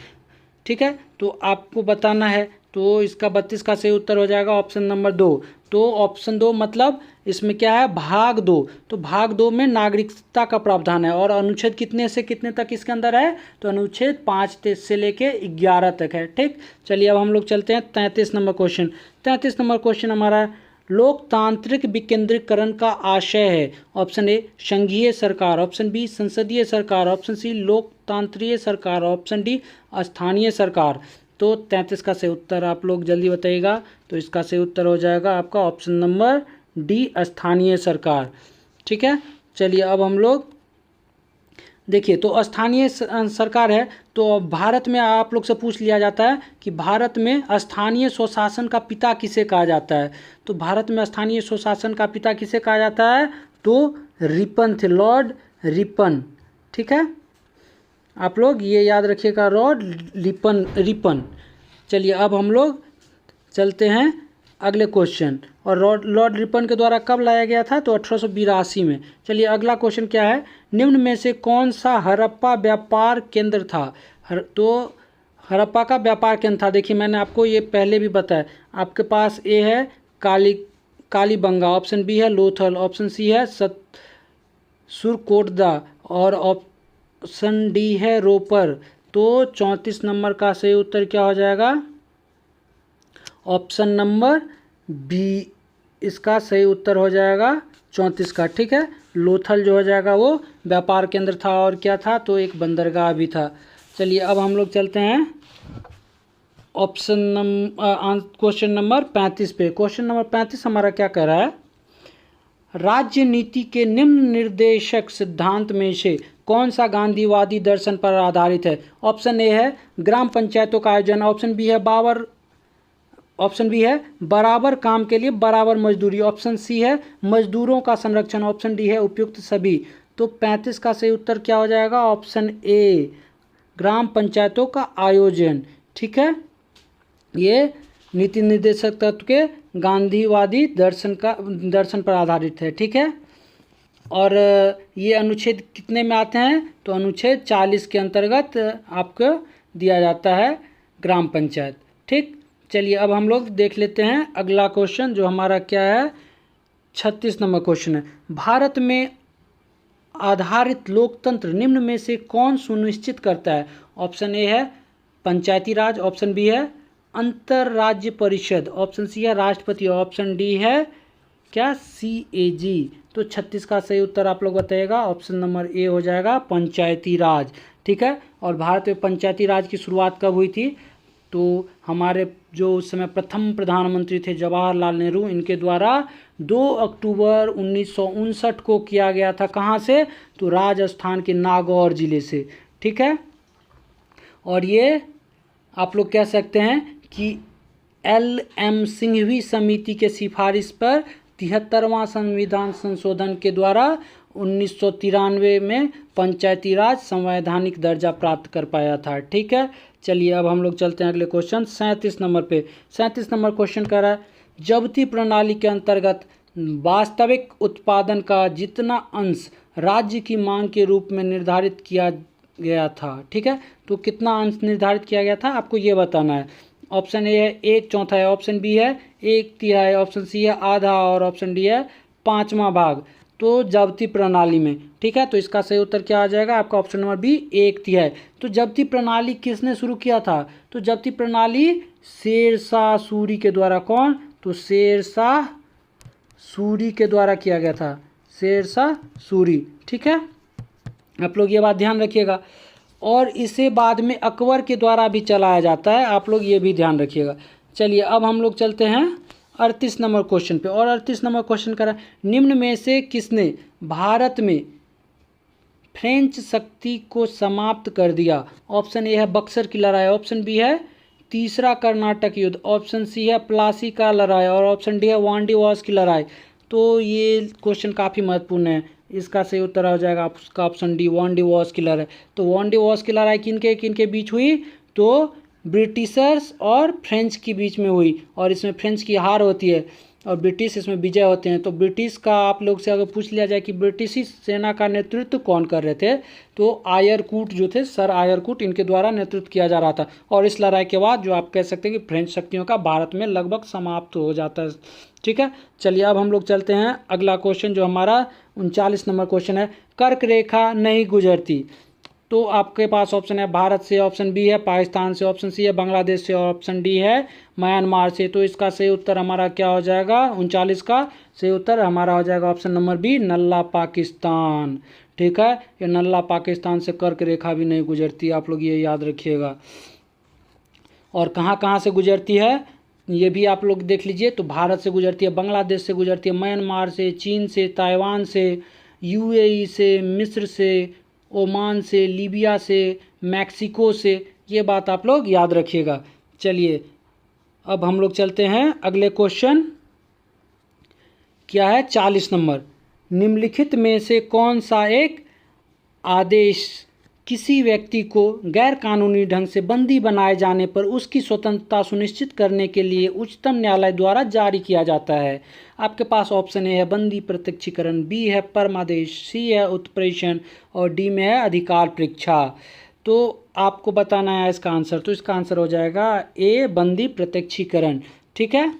ठीक है, तो आपको बताना है। तो इसका 32 का सही उत्तर हो जाएगा ऑप्शन नंबर 2। तो ऑप्शन 2 मतलब इसमें क्या है, भाग 2। तो भाग 2 में नागरिकता का प्रावधान है। और अनुच्छेद कितने से कितने तक इसके अंदर है, तो अनुच्छेद 5 से लेके 11 तक है। ठीक, चलिए अब हम लोग चलते हैं 33 नंबर क्वेश्चन। 33 नंबर क्वेश्चन हमारा, लोकतांत्रिक विकेंद्रीकरण का आशय है। ऑप्शन ए संघीय सरकार, ऑप्शन बी संसदीय सरकार, ऑप्शन सी लोकतांत्रिक सरकार, ऑप्शन डी स्थानीय सरकार। तो 33 का सही उत्तर आप लोग जल्दी बताइएगा। तो इसका सही उत्तर हो जाएगा आपका ऑप्शन नंबर डी, स्थानीय सरकार। ठीक है, चलिए अब हम लोग देखिए, तो स्थानीय सरकार है। तो भारत में आप लोग से पूछ लिया जाता है कि भारत में स्थानीय स्वशासन का पिता किसे कहा जाता है। तो भारत में स्थानीय स्वशासन का पिता किसे कहा जाता है, तो रिपन थे, लॉर्ड रिपन। ठीक है, आप लोग ये याद रखिएगा, लॉर्ड रिपन। चलिए अब हम लोग चलते हैं अगले क्वेश्चन। और लॉर्ड रिपन के द्वारा कब लाया गया था, तो 1882 में। चलिए अगला क्वेश्चन क्या है, निम्न में से कौन सा हड़प्पा व्यापार केंद्र था। तो हड़प्पा का व्यापार केंद्र था, देखिए मैंने आपको ये पहले भी बताया। आपके पास ए है कालीबंगा, ऑप्शन बी है लोथल, ऑप्शन सी है सुरकोटदा और ऑप्शन डी है रोपर। तो 34 नंबर का सही उत्तर क्या हो जाएगा, ऑप्शन नंबर बी, इसका सही उत्तर हो जाएगा 34 का। ठीक है, लोथल जो हो जाएगा वो व्यापार केंद्र था और क्या था, तो एक बंदरगाह भी था। चलिए अब हम लोग चलते हैं क्वेश्चन नंबर 35 पे। क्वेश्चन नंबर 35 हमारा क्या कह रहा है, राज्य नीति के निम्न निर्देशक सिद्धांत में से कौन सा गांधीवादी दर्शन पर आधारित है। ऑप्शन ए है ग्राम पंचायतों का आयोजन, ऑप्शन बी है ऑप्शन बी है बराबर काम के लिए बराबर मजदूरी, ऑप्शन सी है मजदूरों का संरक्षण, ऑप्शन डी है उपयुक्त सभी। तो 35 का सही उत्तर क्या हो जाएगा? ऑप्शन ए, ग्राम पंचायतों का आयोजन। ठीक है, ये नीति निर्देशक तत्व के गांधीवादी दर्शन पर आधारित है। ठीक है, और ये अनुच्छेद कितने में आते हैं? तो अनुच्छेद 40 के अंतर्गत आपको दिया जाता है ग्राम पंचायत। ठीक, चलिए अब हम लोग देख लेते हैं अगला क्वेश्चन जो हमारा क्या है, 36 नंबर क्वेश्चन है। भारत में आधारित लोकतंत्र निम्न में से कौन सुनिश्चित करता है? ऑप्शन ए है पंचायती राज, ऑप्शन बी है अंतरराज्य परिषद, ऑप्शन सी है राष्ट्रपति, ऑप्शन डी है क्या? CAG। तो 36 का सही उत्तर आप लोग बताइएगा, ऑप्शन नंबर ए हो जाएगा पंचायती राज। ठीक है, और भारत में पंचायती राज की शुरुआत कब हुई थी? तो हमारे जो उस समय प्रथम प्रधानमंत्री थे जवाहरलाल नेहरू, इनके द्वारा 2 अक्टूबर 1959 को किया गया था। कहाँ से? तो राजस्थान के नागौर जिले से। ठीक है, और ये आप लोग कह सकते हैं कि LM सिंघवी समिति के सिफारिश पर 73वां संविधान संशोधन के द्वारा 1993 में पंचायती राज संवैधानिक दर्जा प्राप्त कर पाया था। ठीक है, चलिए अब हम लोग चलते हैं अगले क्वेश्चन 37 नंबर पे। 37 नंबर क्वेश्चन कह रहा है जब्ती प्रणाली के अंतर्गत वास्तविक उत्पादन का जितना अंश राज्य की मांग के रूप में निर्धारित किया गया था। ठीक है, तो कितना अंश निर्धारित किया गया था आपको ये बताना है। ऑप्शन ए है 1/4 है, ऑप्शन बी है 1/3, ऑप्शन सी है आधा, और ऑप्शन डी है 5वां भाग। तो जब्ती प्रणाली में। ठीक है, तो इसका सही उत्तर क्या आ जाएगा आपका? Option number B 1/3। तो जब्ती प्रणाली किसने शुरू किया था? तो जब्ती प्रणाली शेरशाह सूरी के द्वारा। कौन? तो शेरशाह सूरी के द्वारा किया गया था, शेरशाह सूरी। ठीक है, आप लोग ये बात ध्यान रखिएगा, और इसे बाद में अकबर के द्वारा भी चलाया जाता है, आप लोग ये भी ध्यान रखिएगा। चलिए अब हम लोग चलते हैं 38 नंबर क्वेश्चन पे, और 38 नंबर क्वेश्चन करा निम्न में से किसने भारत में फ्रेंच शक्ति को समाप्त कर दिया? ऑप्शन ए है बक्सर की लड़ाई, ऑप्शन बी है तीसरा कर्नाटक युद्ध, ऑप्शन सी है प्लासी का लड़ाई, और ऑप्शन डी है वांडीवास की लड़ाई। तो ये क्वेश्चन काफ़ी महत्वपूर्ण है, इसका सही उत्तर हो जाएगा आपका ऑप्शन डी, वांडीवास की लड़ाई। तो वांडीवास की लड़ाई किनके बीच हुई? तो ब्रिटिशर्स और फ्रेंच के बीच में हुई, और इसमें फ्रेंच की हार होती है और ब्रिटिश इसमें विजय होते हैं। तो ब्रिटिश का आप लोग से अगर पूछ लिया जाए कि ब्रिटिश सेना का नेतृत्व कौन कर रहे थे, तो आयरकूट जो थे, सर आयरकूट, इनके द्वारा नेतृत्व किया जा रहा था। और इस लड़ाई के बाद जो आप कह सकते हैं कि फ्रेंच शक्तियों का भारत में लगभग समाप्त हो जाता है। ठीक है, चलिए अब हम लोग चलते हैं अगला क्वेश्चन जो हमारा 39 नंबर क्वेश्चन है। कर्क रेखा नहीं गुजरती। तो आपके पास ऑप्शन है भारत से, ऑप्शन बी है पाकिस्तान से, ऑप्शन सी है बांग्लादेश से, और ऑप्शन डी है म्यांमार से। तो इसका सही उत्तर हमारा क्या हो जाएगा? 39 का सही उत्तर हमारा हो जाएगा ऑप्शन नंबर बी, नल्ला पाकिस्तान। ठीक है, ये नल्ला पाकिस्तान से कर्क रेखा भी नहीं गुजरती, आप लोग ये याद रखिएगा। और कहाँ कहाँ से गुजरती है ये भी आप लोग देख लीजिए। तो भारत से गुजरती है, बांग्लादेश से गुजरती है, म्यांमार से, चीन से, ताइवान से, UAE से, मिस्र से, ओमान से, लीबिया से, मैक्सिको से। ये बात आप लोग याद रखिएगा। चलिए अब हम लोग चलते हैं अगले क्वेश्चन क्या है 40 नंबर। निम्नलिखित में से कौन सा एक आदेश किसी व्यक्ति को गैर कानूनी ढंग से बंदी बनाए जाने पर उसकी स्वतंत्रता सुनिश्चित करने के लिए उच्चतम न्यायालय द्वारा जारी किया जाता है? आपके पास ऑप्शन ए है बंदी प्रत्यक्षीकरण, बी है परमादेश, सी है उत्प्रेषण, और डी में है अधिकार परीक्षा। तो आपको बताना है इसका आंसर, तो इसका आंसर हो जाएगा ए, बंदी प्रत्यक्षीकरण। ठीक है,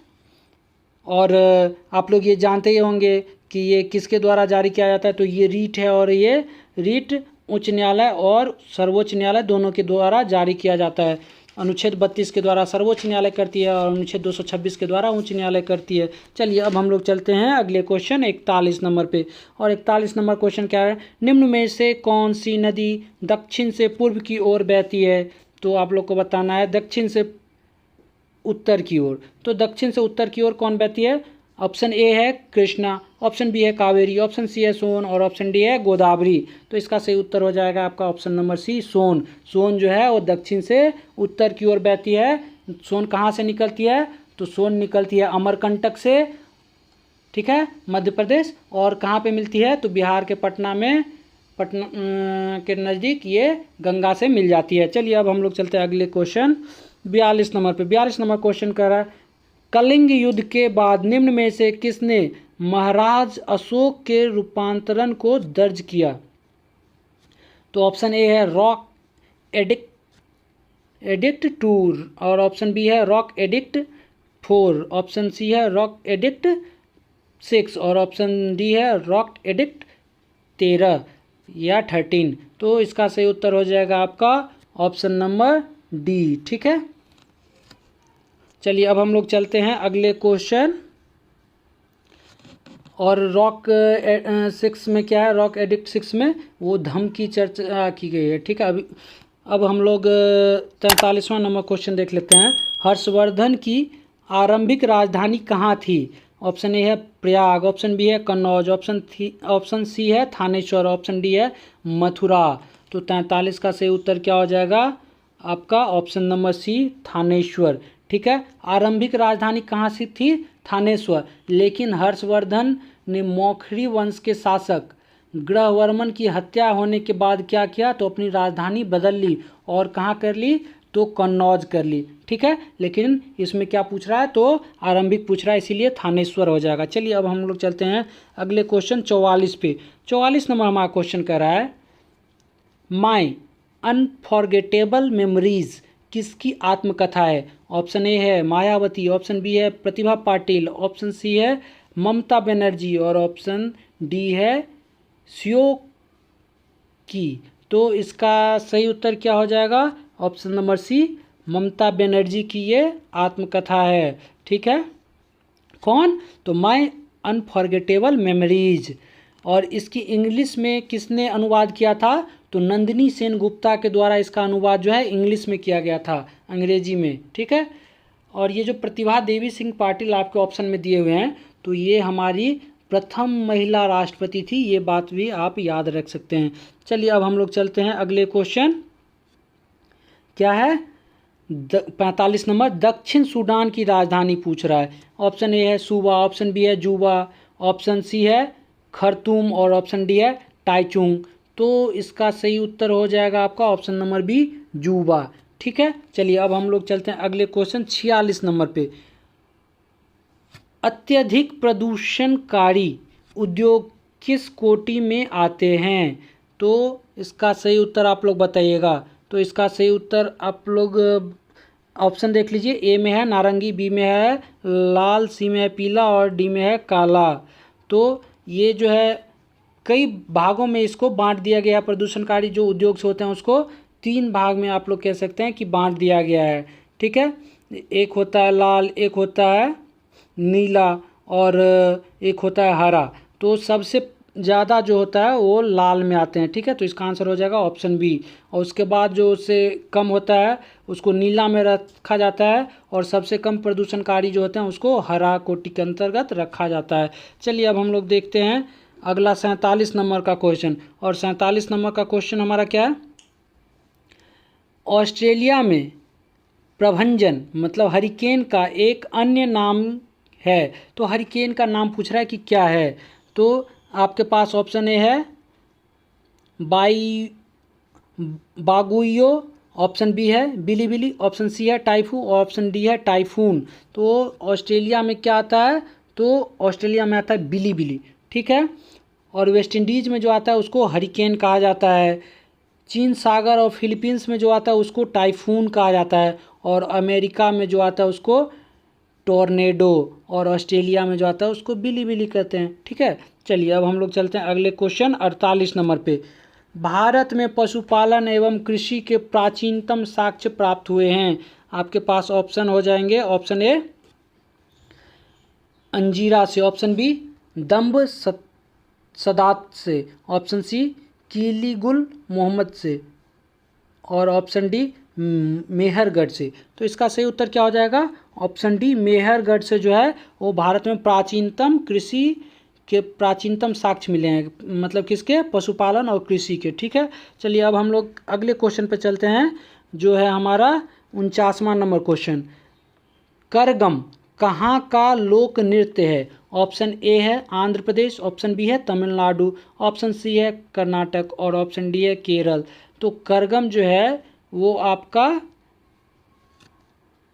और आप लोग ये जानते ही होंगे कि ये किसके द्वारा जारी किया जाता है। तो ये रीट है, और ये रीट उच्च न्यायालय और सर्वोच्च न्यायालय दोनों के द्वारा जारी किया जाता है। अनुच्छेद 32 के द्वारा सर्वोच्च न्यायालय करती है, और अनुच्छेद 226 के द्वारा उच्च न्यायालय करती है। चलिए अब हम लोग चलते हैं अगले क्वेश्चन 41 नंबर पे, और 41 नंबर क्वेश्चन क्या है? निम्न में से कौन सी नदी दक्षिण से पूर्व की ओर बहती है? तो आप लोग को बताना है दक्षिण से उत्तर की ओर। तो दक्षिण से उत्तर की ओर कौन बहती है? ऑप्शन ए है कृष्णा, ऑप्शन बी है कावेरी, ऑप्शन सी है सोन, और ऑप्शन डी है गोदावरी। तो इसका सही उत्तर हो जाएगा आपका ऑप्शन नंबर सी, सोन। सोन जो है वो दक्षिण से उत्तर की ओर बहती है। सोन कहाँ से निकलती है? तो सोन निकलती है अमरकंटक से, ठीक है, मध्य प्रदेश। और कहाँ पे मिलती है, तो बिहार के पटना में, पटना के नज़दीक ये गंगा से मिल जाती है। चलिए अब हम लोग चलते हैं अगले क्वेश्चन 42 नंबर पे। 42 नंबर क्वेश्चन कर रहा है, कलिंग युद्ध के बाद निम्न में से किसने महाराज अशोक के रूपांतरण को दर्ज किया? तो ऑप्शन ए है रॉक एडिक्ट 2, और ऑप्शन बी है रॉक एडिक्ट 4, ऑप्शन सी है रॉक एडिक्ट 6, और ऑप्शन डी है रॉक एडिक्ट 13 या 13। तो इसका सही उत्तर हो जाएगा आपका ऑप्शन नंबर डी, ठीक है। चलिए अब हम लोग चलते हैं अगले क्वेश्चन। और रॉक 6 में क्या है, रॉक एडिक्ट 6 में वो धम की चर्चा की गई है, ठीक है। अब हम लोग 43वां नंबर क्वेश्चन देख लेते हैं। हर्षवर्धन की आरंभिक राजधानी कहाँ थी? ऑप्शन ए है प्रयाग, ऑप्शन बी है कन्नौज, ऑप्शन सी है थानेश्वर, ऑप्शन डी है मथुरा। तो 43 का सही उत्तर क्या हो जाएगा आपका ऑप्शन नंबर सी, थानेश्वर, ठीक है। आरंभिक राजधानी कहाँ से थी? थानेश्वर। लेकिन हर्षवर्धन ने मौखरी वंश के शासक ग्रहवर्मन की हत्या होने के बाद क्या किया, तो अपनी राजधानी बदल ली और कहाँ कर ली, तो कन्नौज कर ली, ठीक है। लेकिन इसमें क्या पूछ रहा है, तो आरंभिक पूछ रहा है, इसीलिए थानेश्वर हो जाएगा। चलिए अब हम लोग चलते हैं अगले क्वेश्चन 44 पे। 44 नंबर हमारा क्वेश्चन कर रहा है, माई अनफॉरगेटेबल मेमोरीज किसकी आत्मकथा है? ऑप्शन ए है मायावती, ऑप्शन बी है प्रतिभा पाटिल, ऑप्शन सी है ममता बनर्जी, और ऑप्शन डी है शियो की। तो इसका सही उत्तर क्या हो जाएगा, ऑप्शन नंबर सी, ममता बनर्जी की ये आत्मकथा है, ठीक है। कौन, तो माई अनफॉरगेटेबल मेमोरीज। और इसकी इंग्लिश में किसने अनुवाद किया था, तो नंदिनी सेन गुप्ता के द्वारा इसका अनुवाद जो है इंग्लिश में किया गया था, अंग्रेजी में, ठीक है। और ये जो प्रतिभा देवी सिंह पाटिल आपके ऑप्शन में दिए हुए हैं, तो ये हमारी प्रथम महिला राष्ट्रपति थी, ये बात भी आप याद रख सकते हैं। चलिए अब हम लोग चलते हैं अगले क्वेश्चन, क्या है 45 नंबर, दक्षिण सूडान की राजधानी पूछ रहा है। ऑप्शन ए है सूबा, ऑप्शन बी है जूबा, ऑप्शन सी है खरतूम, और ऑप्शन डी है टाइचुंग। तो इसका सही उत्तर हो जाएगा आपका ऑप्शन नंबर बी, जूबा, ठीक है। चलिए अब हम लोग चलते हैं अगले क्वेश्चन 46 नंबर पे। अत्यधिक प्रदूषणकारी उद्योग किस कोटि में आते हैं? तो इसका सही उत्तर आप लोग बताइएगा। तो इसका सही उत्तर आप लोग ऑप्शन देख लीजिए, ए में है नारंगी, बी में है लाल, सी में है पीला, और डी में है काला। तो ये जो है कई भागों में इसको बांट दिया गया, प्रदूषणकारी जो उद्योग से होते हैं उसको 3 भाग में आप लोग कह सकते हैं कि बांट दिया गया है, ठीक है। एक होता है लाल, एक होता है नीला, और एक होता है हरा। तो सबसे ज़्यादा जो होता है वो लाल में आते हैं, ठीक है। तो इसका आंसर हो जाएगा ऑप्शन बी। और उसके बाद जो उससे कम होता है उसको नीला में रखा जाता है, और सबसे कम प्रदूषणकारी जो होते हैं उसको हरा कोटि के अंतर्गत रखा जाता है। चलिए अब हम लोग देखते हैं अगला 47 नंबर का क्वेश्चन। और 47 नंबर का क्वेश्चन हमारा क्या है, ऑस्ट्रेलिया में प्रभंजन मतलब हरिकेन का एक अन्य नाम है। तो हरिकेन का नाम पूछ रहा है कि क्या है। तो आपके पास ऑप्शन ए है बागुइयो, ऑप्शन बी है बिलीबिली, ऑप्शन सी है टाइफू, और ऑप्शन डी है टाइफून। तो ऑस्ट्रेलिया में क्या आता है, तो ऑस्ट्रेलिया में आता है बिलीबिली, ठीक है। और वेस्ट इंडीज़ में जो आता है उसको हरिकेन कहा जाता है। चीन सागर और फिलीपींस में जो आता है उसको टाइफून कहा जाता है। और अमेरिका में जो आता है उसको टॉर्नेडो, और ऑस्ट्रेलिया में जो आता है उसको बिलीबिली कहते हैं, ठीक है। चलिए अब हम लोग चलते हैं अगले क्वेश्चन 48 नंबर पे। भारत में पशुपालन एवं कृषि के प्राचीनतम साक्ष्य प्राप्त हुए हैं। आपके पास ऑप्शन हो जाएंगे, ऑप्शन ए अंजीरा से, ऑप्शन बी दम्ब सदात से, ऑप्शन सी कीलीगुल मोहम्मद से, और ऑप्शन डी मेहरगढ़ से। तो इसका सही उत्तर क्या हो जाएगा, ऑप्शन डी मेहरगढ़ से जो है वो भारत में प्राचीनतम कृषि के प्राचीनतम साक्ष्य मिले हैं, मतलब किसके, पशुपालन और कृषि के, ठीक है। चलिए अब हम लोग अगले क्वेश्चन पे चलते हैं जो है हमारा 49वां नंबर क्वेश्चन। करगम कहाँ का लोक नृत्य है? ऑप्शन ए है आंध्र प्रदेश, ऑप्शन बी है तमिलनाडु, ऑप्शन सी है कर्नाटक और ऑप्शन डी है केरल। तो करगम जो है वो आपका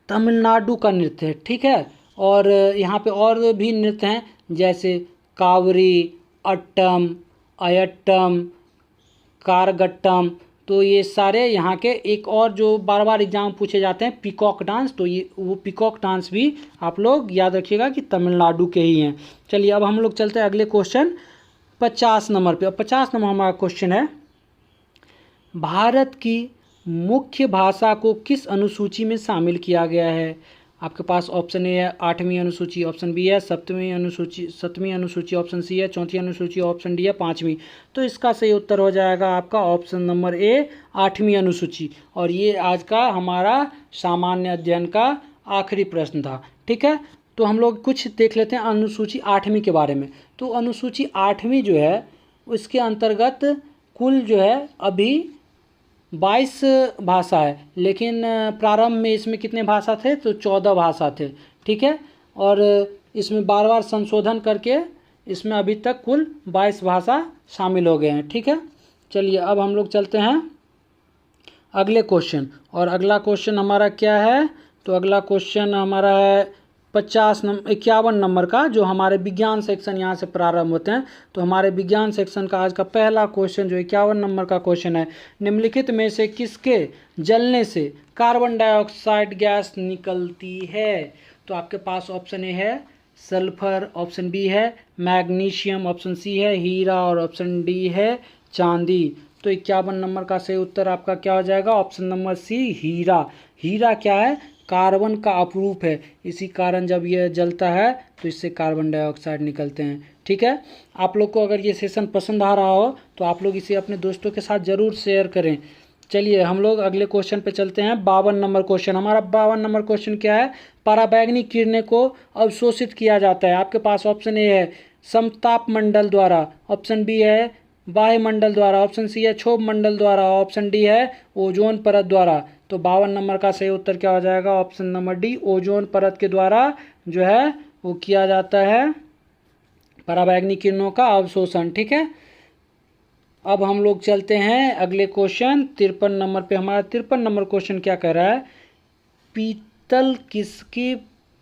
तमिलनाडु का नृत्य है, ठीक है। और यहाँ पे और भी नृत्य हैं, जैसे कावरी, अट्टम, अयट्टम, कारगट्टम। तो ये सारे यहाँ के, एक और जो बार बार एग्जाम पूछे जाते हैं पीकॉक डांस, तो ये वो पीकॉक डांस भी आप लोग याद रखिएगा कि तमिलनाडु के ही हैं। चलिए अब हम लोग चलते हैं अगले क्वेश्चन 50 नंबर पे। और 50 नंबर हमारा क्वेश्चन है, भारत की मुख्य भाषा को किस अनुसूची में शामिल किया गया है? आपके पास ऑप्शन ए है 8वीं अनुसूची, ऑप्शन बी है 7वीं अनुसूची, ऑप्शन सी है 4वीं अनुसूची, ऑप्शन डी है 5वीं। तो इसका सही उत्तर हो जाएगा आपका ऑप्शन नंबर ए 8वीं अनुसूची। और ये आज का हमारा सामान्य अध्ययन का आखिरी प्रश्न था, ठीक है। तो हम लोग कुछ देख लेते हैं अनुसूची 8वीं के बारे में। तो अनुसूची 8वीं जो है उसके अंतर्गत कुल जो है अभी 22 भाषा है, लेकिन प्रारंभ में इसमें कितने भाषा थे? तो 14 भाषा थे, ठीक है। और इसमें बार बार संशोधन करके इसमें अभी तक कुल 22 भाषा शामिल हो गए हैं, ठीक है। चलिए अब हम लोग चलते हैं अगले क्वेश्चन। और अगला क्वेश्चन हमारा क्या है? तो अगला क्वेश्चन हमारा है 51 नंबर का, जो हमारे विज्ञान सेक्शन यहाँ से प्रारंभ होते हैं। तो हमारे विज्ञान सेक्शन का आज का पहला क्वेश्चन जो 51 नंबर का क्वेश्चन है, निम्नलिखित में से किसके जलने से कार्बन डाइऑक्साइड गैस निकलती है? तो आपके पास ऑप्शन ए है सल्फर, ऑप्शन बी है मैग्नीशियम, ऑप्शन सी है हीरा और ऑप्शन डी है चांदी। तो 51 नंबर का सही उत्तर आपका क्या हो जाएगा? ऑप्शन नंबर सी हीरा। हीरा क्या है? कार्बन का अपरूप है, इसी कारण जब यह जलता है तो इससे कार्बन डाइऑक्साइड निकलते हैं, ठीक है। आप लोग को अगर ये सेशन पसंद आ रहा हो तो आप लोग इसे अपने दोस्तों के साथ ज़रूर शेयर करें। चलिए हम लोग अगले क्वेश्चन पे चलते हैं। 52 नंबर क्वेश्चन। हमारा 52 नंबर क्वेश्चन क्या है? पराबैंगनी किरणें को अवशोषित किया जाता है। आपके पास ऑप्शन ए है समताप मंडल द्वारा, ऑप्शन बी है वायुमंडल द्वारा, ऑप्शन सी है क्षोभ मंडल द्वारा, ऑप्शन डी है ओजोन परत द्वारा। तो 52 नंबर का सही उत्तर क्या हो जाएगा? ऑप्शन नंबर डी ओजोन परत के द्वारा जो है वो किया जाता है पराबैंगनी किरणों का अवशोषण, ठीक है। अब हम लोग चलते हैं अगले क्वेश्चन 53 नंबर पे। हमारा 53 नंबर क्वेश्चन क्या कह रहा है? पीतल किसकी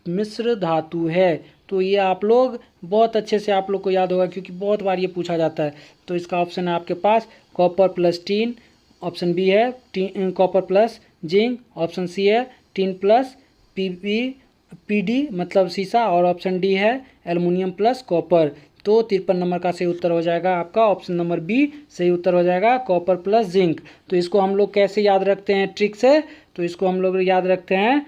मिश्र धातु है? तो ये आप लोग बहुत अच्छे से आप लोग को याद होगा, क्योंकि बहुत बार ये पूछा जाता है। तो इसका ऑप्शन है आपके पास copper plus tin, option B है copper plus zinc, option C है टीन प्लस पीडी मतलब सीसा, और ऑप्शन डी है एल्युमिनियम प्लस कॉपर। तो 53 नंबर का सही उत्तर हो जाएगा आपका ऑप्शन नंबर बी सही उत्तर हो जाएगा कॉपर प्लस जिंक। तो इसको हम लोग कैसे याद रखते हैं ट्रिक से? तो इसको हम लोग याद रखते हैं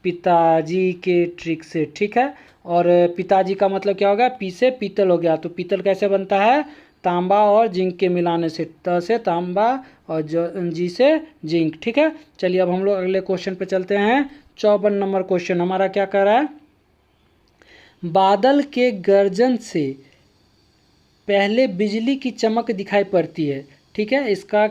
पिताजी के ट्रिक से, ठीक है। और पिताजी का मतलब क्या होगा? पी से पीतल हो गया। तो पीतल कैसे बनता है? तांबा और जिंक के मिलाने से, त से तांबा और जी से जिंक, ठीक है। चलिए अब हम लोग अगले क्वेश्चन पे चलते हैं। 54 नंबर क्वेश्चन हमारा क्या कर रहा है? बादल के गर्जन से पहले बिजली की चमक दिखाई पड़ती है, ठीक है। इसका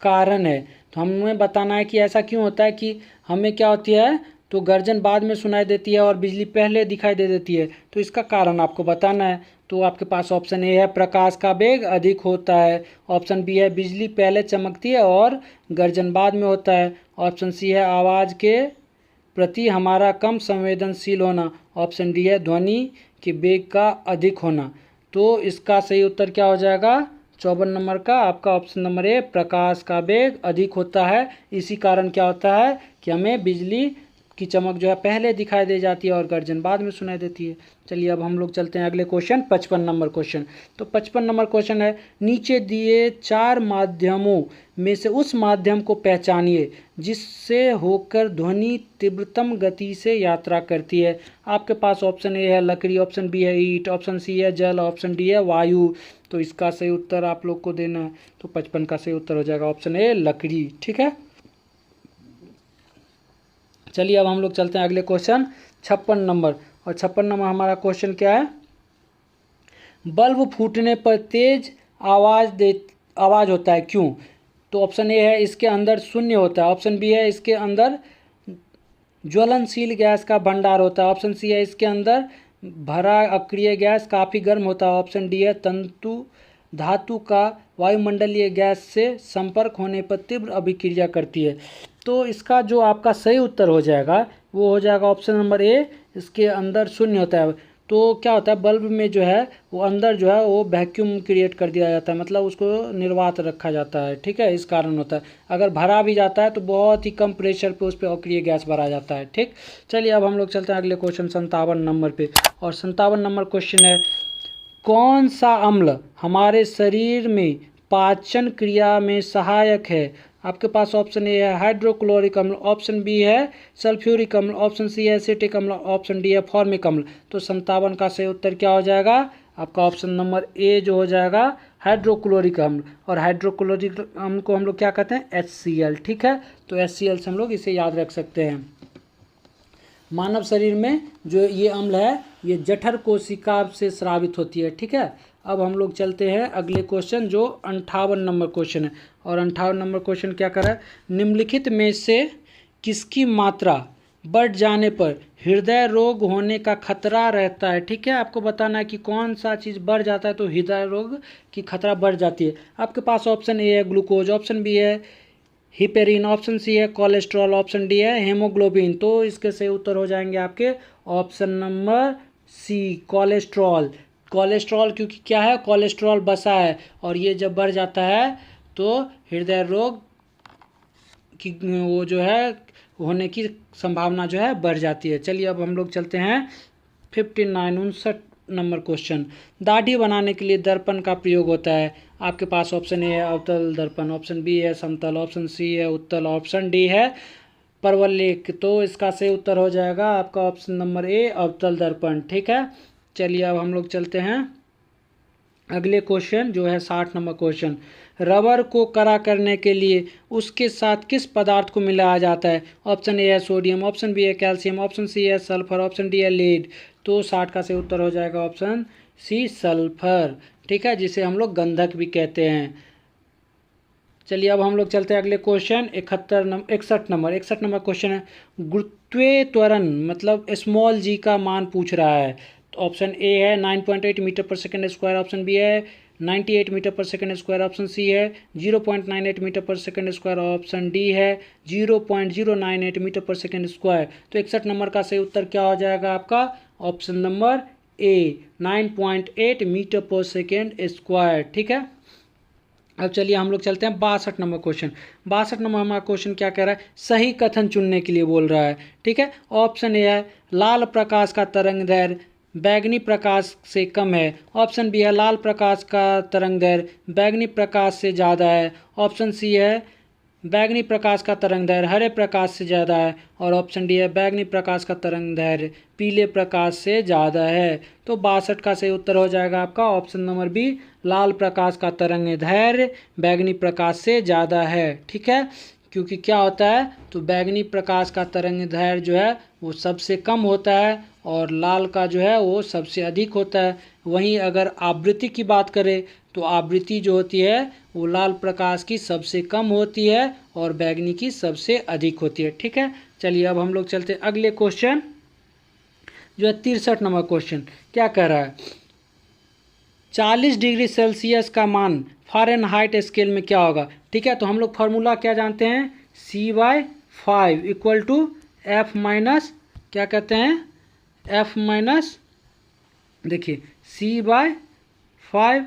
कारण है, तो हमें बताना है कि ऐसा क्यों होता है कि हमें क्या होती है तो गर्जन बाद में सुनाई देती है और बिजली पहले दिखाई दे देती है। तो इसका कारण आपको बताना है। तो आपके पास ऑप्शन ए है प्रकाश का वेग अधिक होता है, ऑप्शन बी है बिजली पहले चमकती है और गर्जन बाद में होता है, ऑप्शन सी है आवाज़ के प्रति हमारा कम संवेदनशील होना, ऑप्शन डी है ध्वनि के वेग का अधिक होना। तो इसका सही उत्तर क्या हो जाएगा? 54 नंबर का आपका ऑप्शन नंबर ए प्रकाश का वेग अधिक होता है। इसी कारण क्या होता है कि हमें बिजली की चमक जो है पहले दिखाई दे जाती है और गर्जन बाद में सुनाई देती है। चलिए अब हम लोग चलते हैं अगले क्वेश्चन 55 नंबर क्वेश्चन। तो 55 नंबर क्वेश्चन है नीचे दिए 4 माध्यमों में से उस माध्यम को पहचानिए जिससे होकर ध्वनि तीव्रतम गति से यात्रा करती है। आपके पास ऑप्शन ए है लकड़ी, ऑप्शन बी है ईंट, ऑप्शन सी है जल, ऑप्शन डी है वायु। तो इसका सही उत्तर आप लोग को देना है। तो 55 का सही उत्तर हो जाएगा ऑप्शन ए लकड़ी, ठीक है। चलिए अब हम लोग चलते हैं अगले क्वेश्चन 56 नंबर। और 56 नंबर हमारा क्वेश्चन क्या है? बल्ब फूटने पर तेज आवाज़ होता है क्यों? तो ऑप्शन ए है इसके अंदर शून्य होता है, ऑप्शन बी है इसके अंदर ज्वलनशील गैस का भंडार होता है? ऑप्शन सी है इसके अंदर भरा अक्रिय गैस काफ़ी गर्म होता है। ऑप्शन डी है तंतु धातु का वायुमंडलीय गैस से संपर्क होने पर तीव्र अभिक्रिया करती है। तो इसका जो आपका सही उत्तर हो जाएगा वो हो जाएगा ऑप्शन नंबर ए, इसके अंदर शून्य होता है। तो क्या होता है, बल्ब में जो है वो अंदर जो है वो वैक्यूम क्रिएट कर दिया जाता है, मतलब उसको निर्वात रखा जाता है, ठीक है, इस कारण होता है। अगर भरा भी जाता है तो बहुत ही कम प्रेशर पे उस पर अक्रिय गैस भरा जाता है, ठीक। चलिए अब हम लोग चलते हैं अगले क्वेश्चन 57 नंबर पे। और 57 नंबर क्वेश्चन है, कौन सा अम्ल हमारे शरीर में पाचन क्रिया में सहायक है? आपके पास ऑप्शन ए है हाइड्रोक्लोरिक अम्ल, ऑप्शन बी है सल्फ्यूरिक अम्ल, ऑप्शन सी है एसिटिक अम्ल, ऑप्शन डी है फॉर्मिक अम्ल। तो 57 का सही उत्तर क्या हो जाएगा आपका? ऑप्शन नंबर ए जो हो जाएगा हाइड्रोक्लोरिक अम्ल। और हाइड्रोक्लोरिक अम्ल को हम लोग क्या कहते हैं? HCl, ठीक है। तो HCl से हम लोग इसे याद रख सकते हैं। मानव शरीर में जो ये अम्ल है ये जठर कोशिका से स्रावित होती है, ठीक है। अब हम लोग चलते हैं अगले क्वेश्चन जो 58 नंबर क्वेश्चन है। और 58 नंबर क्वेश्चन क्या कर रहा है, निम्नलिखित में से किसकी मात्रा बढ़ जाने पर हृदय रोग होने का खतरा रहता है? ठीक है, आपको बताना है कि कौन सा चीज़ बढ़ जाता है तो हृदय रोग की खतरा बढ़ जाती है। आपके पास ऑप्शन ए है ग्लूकोज, ऑप्शन बी है हिपेरिन, ऑप्शन सी है कोलेस्ट्रॉल, ऑप्शन डी है हेमोग्लोबिन। तो इसके सही उत्तर हो जाएंगे आपके option number C cholesterol. Cholesterol क्योंकि क्या है, कोलेस्ट्रॉल बसा है और ये जब बढ़ जाता है तो हृदय रोग की वो जो है होने की संभावना जो है बढ़ जाती है। चलिए अब हम लोग चलते हैं 59 नंबर क्वेश्चन। दाढ़ी बनाने के लिए दर्पण का प्रयोग होता है। आपके पास ऑप्शन ए है अवतल दर्पण, ऑप्शन बी है समतल, ऑप्शन सी है उत्तल, ऑप्शन डी है परवलयिक। तो इसका सही उत्तर हो जाएगा आपका ऑप्शन नंबर ए अवतल दर्पण, ठीक है। चलिए अब हम लोग चलते हैं अगले क्वेश्चन जो है 60 नंबर क्वेश्चन। रबर को कड़ा करने के लिए उसके साथ किस पदार्थ को मिलाया जाता है? ऑप्शन ए है सोडियम, ऑप्शन बी है कैल्शियम, ऑप्शन सी है सल्फर, ऑप्शन डी है लीड। तो 60 का सही उत्तर हो जाएगा ऑप्शन सी सल्फर, ठीक है, जिसे हम लोग गंधक भी कहते हैं। चलिए अब हम लोग चलते हैं अगले क्वेश्चन 61 नंबर क्वेश्चन है, गुरुत्वीय त्वरण मतलब स्मॉल जी का मान पूछ रहा है। तो ऑप्शन ए है 9.8 मीटर पर सेकंड स्क्वायर, ऑप्शन बी है 98 मीटर पर सेकंड स्क्वायर, ऑप्शन सी है 0.98 मीटर पर सेकंड स्क्वायर, ऑप्शन डी है 0.098 मीटर पर सेकंड स्क्वायर। तो 61 नंबर का सही उत्तर क्या हो जाएगा आपका? ऑप्शन नंबर ए 9.8 मीटर पर सेकेंड स्क्वायर, ठीक है। अब चलिए हम लोग चलते हैं 62 नंबर क्वेश्चन। 62 नंबर हमारा क्वेश्चन क्या कह रहा है, सही कथन चुनने के लिए बोल रहा है, ठीक है। ऑप्शन ए है लाल प्रकाश का तरंग दैर्घ्य बैगनी प्रकाश से कम है, ऑप्शन बी है लाल प्रकाश का तरंग दैर्घ्य बैगनी प्रकाश से ज़्यादा है, ऑप्शन सी है बैगनी प्रकाश का तरंग दैर्घ्य हरे प्रकाश से ज़्यादा है, और ऑप्शन डी है बैगनी प्रकाश का तरंग दैर्घ्य पीले प्रकाश से ज़्यादा है। तो 62 का सही उत्तर हो जाएगा आपका ऑप्शन नंबर बी लाल प्रकाश का तरंग दैर्घ्य बैगनी प्रकाश से ज़्यादा है, ठीक है। क्योंकि क्या होता है, तो बैगनी प्रकाश का तरंग दैर्घ्य जो है वो सबसे कम होता है और लाल का जो है वो सबसे अधिक होता है। वहीं अगर आवृत्ति की बात करें तो आवृत्ति जो होती है वो लाल प्रकाश की सबसे कम होती है और बैगनी की सबसे अधिक होती है, ठीक है। चलिए अब हम लोग चलते हैं अगले क्वेश्चन जो है 63 नंबर क्वेश्चन। क्या कह रहा है, 40 डिग्री सेल्सियस का मान फ़ारेनहाइट स्केल में क्या होगा? ठीक है, तो हम लोग फार्मूला क्या जानते हैं, C/5 equal to F minus क्या कहते हैं, F माइनस, देखिए C/5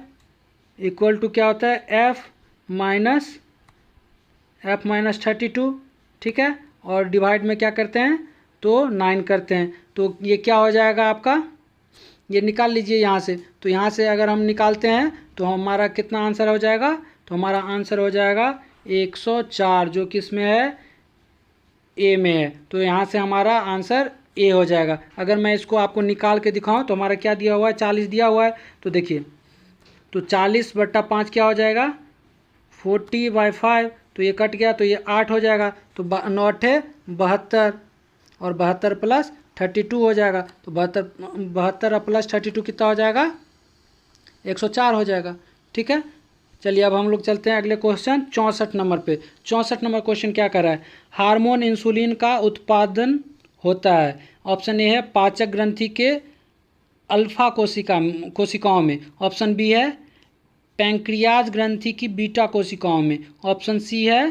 इक्वल टू क्या होता है F माइनस 32, ठीक है, और डिवाइड में क्या करते हैं तो 9 करते हैं। तो ये क्या हो जाएगा आपका, ये निकाल लीजिए यहाँ से। तो यहाँ से अगर हम निकालते हैं तो हमारा कितना आंसर हो जाएगा, तो हमारा आंसर हो जाएगा 104 जो किस में है, ए में है। तो यहाँ से हमारा आंसर ए हो जाएगा। अगर मैं इसको आपको निकाल के दिखाऊं तो हमारा क्या दिया हुआ है, 40 दिया हुआ है। तो देखिए तो 40/5 क्या हो जाएगा 40/5, तो ये कट गया तो ये 8 हो जाएगा। तो 9 72 और 72 प्लस 32 हो जाएगा। तो 72 प्लस 32 कितना हो जाएगा 104 हो जाएगा, ठीक है। चलिए अब हम लोग चलते हैं अगले क्वेश्चन 64 नंबर पे। 64 नंबर क्वेश्चन क्या कर रहा है, हार्मोन इंसुलिन का उत्पादन होता है? ऑप्शन ए है पाचक ग्रंथि के अल्फा कोशिकाओं में। ऑप्शन बी है पैंक्रियाज ग्रंथि की बीटा कोशिकाओं में। ऑप्शन सी है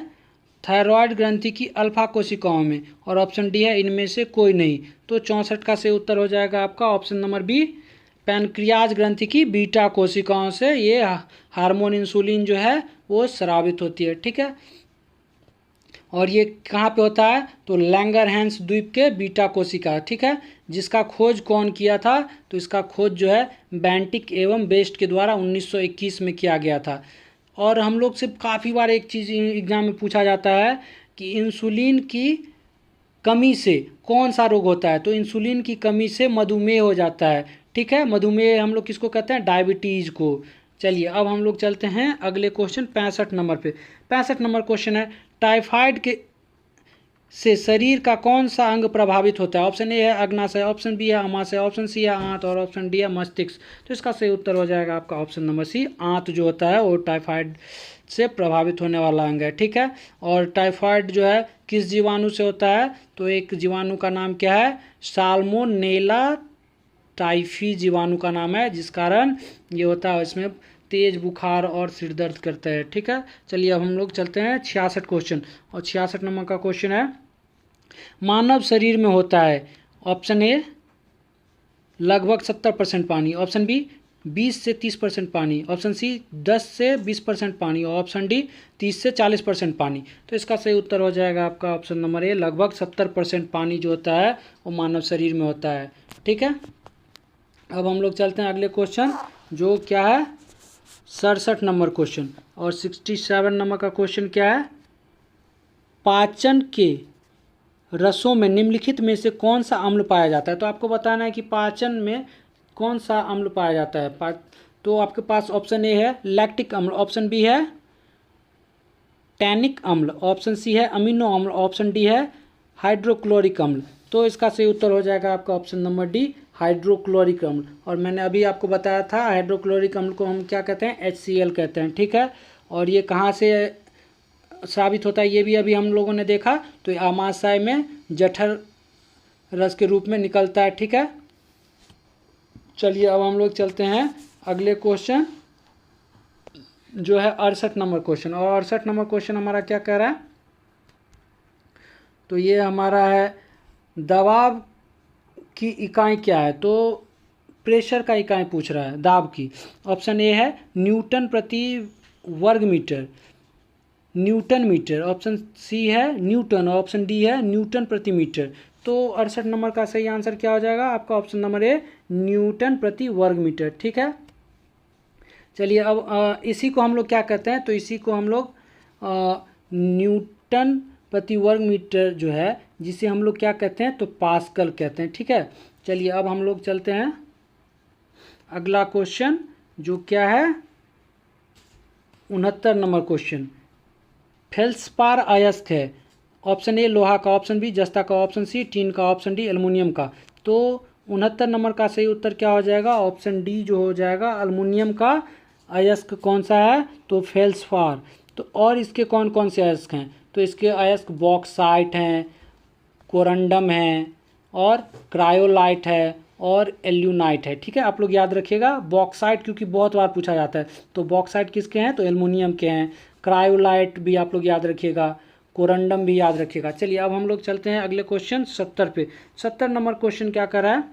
थायराइड ग्रंथि की अल्फा कोशिकाओं में। और ऑप्शन डी है इनमें से कोई नहीं। तो 64 का सही उत्तर हो जाएगा आपका ऑप्शन नंबर बी, पैनक्रियाज ग्रंथि की बीटा कोशिकाओं से ये हार्मोन इंसुलिन जो है वो स्रावित होती है। ठीक है, और ये कहाँ पे होता है? तो लैंगरहैंस द्वीप के बीटा कोशिका। ठीक है, जिसका खोज कौन किया था? तो इसका खोज जो है बेंटिक एवं बेस्ट के द्वारा 1921 में किया गया था। और हम लोग से काफ़ी बार एक चीज़ एग्जाम में पूछा जाता है कि इंसुलिन की कमी से कौन सा रोग होता है? तो इंसुलिन की कमी से मधुमेह हो जाता है। ठीक है, मधुमेह हम लोग किसको कहते हैं? डायबिटीज़ को। चलिए अब हम लोग चलते हैं अगले क्वेश्चन 65 नंबर पे। 65 नंबर क्वेश्चन है टाइफाइड के से शरीर का कौन सा अंग प्रभावित होता है? ऑप्शन ए है अग्नाशय, ऑप्शन बी है अमाशय, ऑप्शन सी है आंत और ऑप्शन डी है मस्तिष्क। तो इसका सही उत्तर हो जाएगा आपका ऑप्शन नंबर सी, आंत जो होता है वो टाइफाइड से प्रभावित होने वाला अंग है। ठीक है, और टाइफाइड जो है किस जीवाणु से होता है? तो एक जीवाणु का नाम क्या है? साल्मोनेला टाइफी जीवाणु का नाम है, जिस कारण ये होता है इसमें तेज बुखार और सिर दर्द करता है। ठीक है, चलिए अब हम लोग चलते हैं 66 क्वेश्चन। और 66 नंबर का क्वेश्चन है मानव शरीर में होता है ऑप्शन ए लगभग 70% पानी, ऑप्शन बी 20 से 30% पानी, ऑप्शन सी 10 से 20% पानी और ऑप्शन डी 30 से 40% पानी। तो इसका सही उत्तर हो जाएगा आपका ऑप्शन नंबर ए, लगभग 70% पानी जो होता है वो मानव शरीर में होता है। ठीक है, अब हम लोग चलते हैं अगले क्वेश्चन जो क्या है 67 नंबर क्वेश्चन। और 67 नंबर का क्वेश्चन क्या है? पाचन के रसों में निम्नलिखित में से कौन सा अम्ल पाया जाता है? तो आपको बताना है कि पाचन में कौन सा अम्ल पाया जाता है। तो आपके पास ऑप्शन ए है लैक्टिक अम्ल, ऑप्शन बी है टैनिक अम्ल, ऑप्शन सी है अमीनो अम्ल, ऑप्शन डी है हाइड्रोक्लोरिक अम्ल। तो इसका सही उत्तर हो जाएगा आपका ऑप्शन नंबर डी, हाइड्रोक्लोरिक अम्ल। और मैंने अभी आपको बताया था हाइड्रोक्लोरिक अम्ल को हम क्या कहते हैं? HCl कहते हैं। ठीक है, और ये कहाँ से साबित होता है ये भी अभी हम लोगों ने देखा। तो आमाशय में जठर रस के रूप में निकलता है। ठीक है, चलिए अब हम लोग चलते हैं अगले क्वेश्चन जो है 68 नंबर क्वेश्चन। और 68 नंबर क्वेश्चन हमारा क्या कह रहा है? तो ये हमारा है दबाव की इकाई क्या है? तो प्रेशर का इकाई पूछ रहा है, दाब की। ऑप्शन ए है न्यूटन प्रति वर्ग metre, newton metre, option C है न्यूटन, ऑप्शन डी है न्यूटन प्रति मीटर। तो 68 नंबर का सही आंसर क्या हो जाएगा आपका ऑप्शन नंबर ए, न्यूटन प्रति वर्ग मीटर। ठीक है, चलिए अब इसी को हम लोग क्या कहते हैं? तो इसी को हम लोग न्यूटन प्रति वर्ग मीटर जो है जिसे हम लोग क्या कहते हैं? तो पास्कल कहते हैं। ठीक है, चलिए अब हम लोग चलते हैं अगला क्वेश्चन जो क्या है 69 नंबर क्वेश्चन। फेल्सपार अयस्क है, ऑप्शन ए लोहा का, ऑप्शन बी जस्ता का, ऑप्शन सी टीन का, ऑप्शन डी एल्युमिनियम का। तो 69 नंबर का सही उत्तर क्या हो जाएगा? ऑप्शन डी जो हो जाएगा एल्युमिनियम का अयस्क कौन सा है? तो फेल्सपार। तो और इसके कौन कौन से अयस्क हैं? तो इसके अयस्क बॉक्साइट हैं, कोरंडम है और क्रायोलाइट है और एल्यूनाइट है। ठीक है, आप लोग याद रखिएगा बॉक्साइट क्योंकि बहुत बार पूछा जाता है। तो बॉक्साइट किसके हैं? तो एल्युमिनियम के हैं। क्रायोलाइट भी आप लोग याद रखिएगा, कोरंडम भी याद रखिएगा। चलिए अब हम लोग चलते हैं अगले क्वेश्चन 70 पे। 70 नंबर क्वेश्चन क्या कर रहा है?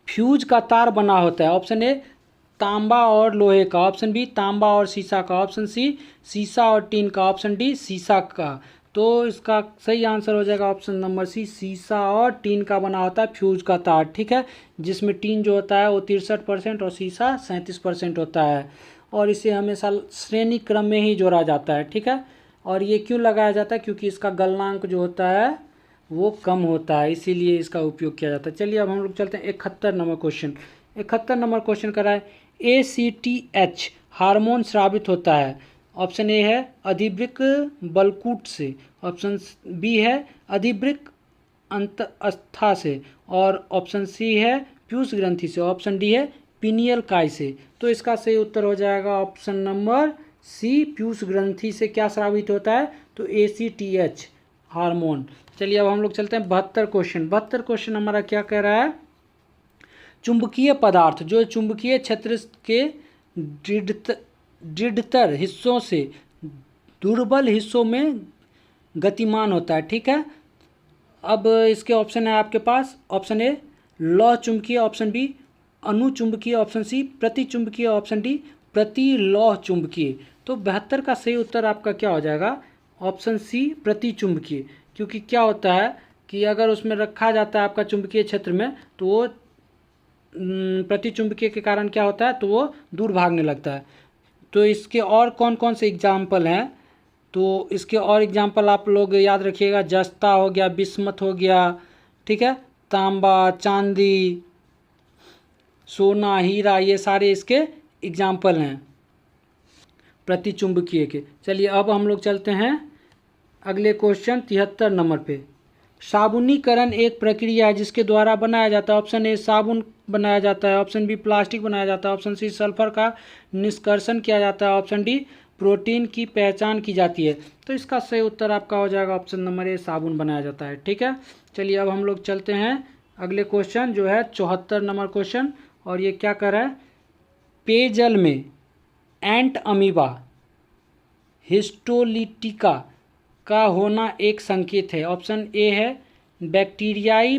फ्यूज का तार बना होता है, ऑप्शन ए तांबा और लोहे का, ऑप्शन बी तांबा और शीशा का, ऑप्शन सी शीशा और टीन का, ऑप्शन डी शीशा का। तो इसका सही आंसर हो जाएगा ऑप्शन नंबर सी, शीशा और टीन का बना होता है फ्यूज का तार। ठीक है, जिसमें टीन जो होता है वो 63% और शीशा 37% होता है। और इसे हमेशा श्रेणी क्रम में ही जोड़ा जाता है। ठीक है, और ये क्यों लगाया जाता है? क्योंकि इसका गलनांक जो होता है वो कम होता है, इसीलिए इसका उपयोग किया जाता है। चलिए अब हम लोग चलते हैं 71 नंबर क्वेश्चन। 71 नंबर क्वेश्चन कर रहा है ACTH हार्मोन स्रावित होता है, ऑप्शन ए है अधिवृक्क बलकूट से, ऑप्शन बी है अधिवृक्क अंतःस्था से और ऑप्शन सी है पीयूष ग्रंथि से, ऑप्शन डी है पीनियल काय से। तो इसका सही उत्तर हो जाएगा ऑप्शन नंबर सी, पीयूष ग्रंथि से क्या स्रावित होता है? तो ACTH हार्मोन। चलिए अब हम लोग चलते हैं 72 क्वेश्चन। 72 क्वेश्चन हमारा क्या कह रहा है, चुंबकीय पदार्थ जो चुंबकीय क्षेत्र के दृढ़तर हिस्सों से दुर्बल हिस्सों में गतिमान होता है। ठीक है, अब इसके ऑप्शन है आपके पास, ऑप्शन ए लौह चुंबकीय, ऑप्शन बी अनुचुंबकीय, ऑप्शन सी प्रतिचुंबकीय, ऑप्शन डी प्रतिलौह चुंबकीय। तो 72 का सही उत्तर आपका क्या हो जाएगा, ऑप्शन सी प्रतिचुंबकीय। क्योंकि क्या होता है कि अगर उसमें रखा जाता है आपका चुंबकीय क्षेत्र में तो वो प्रतिचुंबकीय के कारण क्या होता है, तो वो दूर भागने लगता है। तो इसके और कौन कौन से एग्जाम्पल हैं, तो इसके और एग्जाम्पल आप लोग याद रखिएगा, जस्ता हो गया, बिस्मथ हो गया, ठीक है, तांबा, चांदी, सोना, हीरा, ये सारे इसके एग्जाम्पल हैं प्रतिचुंबकीय के। चलिए अब हम लोग चलते हैं अगले क्वेश्चन 73 नंबर पे। साबुनीकरण एक प्रक्रिया है जिसके द्वारा बनाया जाता है, ऑप्शन ए साबुन बनाया जाता है, ऑप्शन बी प्लास्टिक बनाया जाता है, ऑप्शन सी सल्फर का निष्कर्षण किया जाता है, ऑप्शन डी प्रोटीन की पहचान की जाती है। तो इसका सही उत्तर आपका हो जाएगा ऑप्शन नंबर ए साबुन बनाया जाता है। ठीक है, चलिए अब हम लोग चलते हैं अगले क्वेश्चन जो है 74 नंबर क्वेश्चन। और ये क्या कर रहा है, पेयजल में एंट अमीबा हिस्टोलिटिका का होना एक संकेत है। ऑप्शन ए है बैक्टीरियाई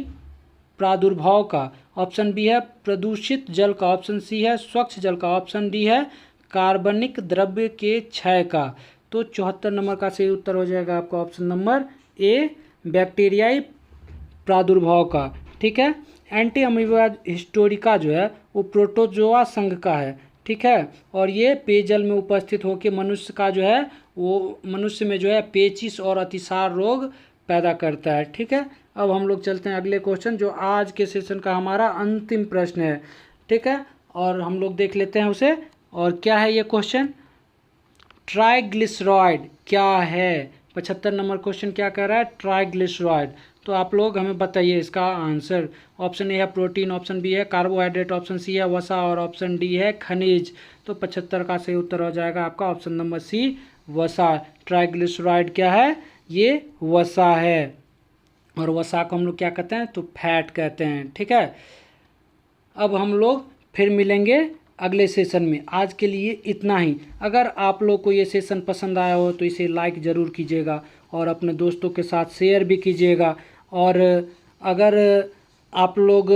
प्रादुर्भाव का, ऑप्शन बी है प्रदूषित जल का, ऑप्शन सी है स्वच्छ जल का, ऑप्शन डी है कार्बनिक द्रव्य के क्षय का। तो 74 नंबर का सही उत्तर हो जाएगा आपका ऑप्शन नंबर ए बैक्टीरियाई प्रादुर्भाव का। ठीक है, एंटी अमीबा हिस्टोरिका जो है वो प्रोटोजोआ संघ का है। ठीक है, और ये पेयजल में उपस्थित होकर मनुष्य का जो है वो मनुष्य में जो है पेचिश और अतिसार रोग पैदा करता है। ठीक है, अब हम लोग चलते हैं अगले क्वेश्चन जो आज के सेशन का हमारा अंतिम प्रश्न है। ठीक है, और हम लोग देख लेते हैं उसे। और क्या है ये क्वेश्चन, ट्राइग्लिसराइड क्या है। 75 नंबर क्वेश्चन क्या कह रहा है, ट्राइग्लिसराइड। तो आप लोग हमें बताइए इसका आंसर। ऑप्शन ए है प्रोटीन, ऑप्शन बी है कार्बोहाइड्रेट, ऑप्शन सी है वसा और ऑप्शन डी है खनिज। तो 75 का सही उत्तर हो जाएगा आपका ऑप्शन नंबर सी वसा। ट्राइग्लिसराइड क्या है, ये वसा है, और वसा को हम लोग क्या कहते हैं, तो फैट कहते हैं। ठीक है, अब हम लोग फिर मिलेंगे अगले सेशन में। आज के लिए इतना ही। अगर आप लोग को ये सेशन पसंद आया हो तो इसे लाइक ज़रूर कीजिएगा और अपने दोस्तों के साथ शेयर भी कीजिएगा। और अगर आप लोग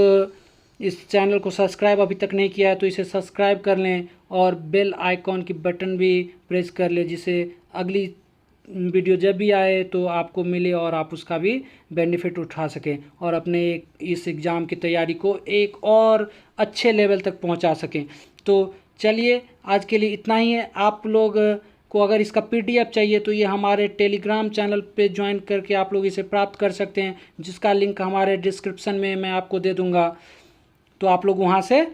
इस चैनल को सब्सक्राइब अभी तक नहीं किया है तो इसे सब्सक्राइब कर लें और बेल आइकॉन की बटन भी प्रेस कर लें, जिससे अगली वीडियो जब भी आए तो आपको मिले और आप उसका भी बेनिफिट उठा सकें और अपने इस एग्ज़ाम की तैयारी को एक और अच्छे लेवल तक पहुंचा सकें। तो चलिए आज के लिए इतना ही है। आप लोग को अगर इसका PDF चाहिए तो ये हमारे टेलीग्राम चैनल पे ज्वाइन करके आप लोग इसे प्राप्त कर सकते हैं, जिसका लिंक हमारे डिस्क्रिप्शन में मैं आपको दे दूँगा। तो आप लोग वहाँ से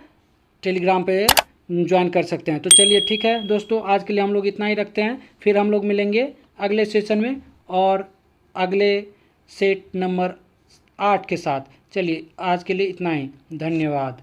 टेलीग्राम पे ज्वाइन कर सकते हैं। तो चलिए ठीक है दोस्तों, आज के लिए हम लोग इतना ही रखते हैं। फिर हम लोग मिलेंगे अगले सेशन में और अगले सेट नंबर 8 के साथ। चलिए आज के लिए इतना ही, धन्यवाद।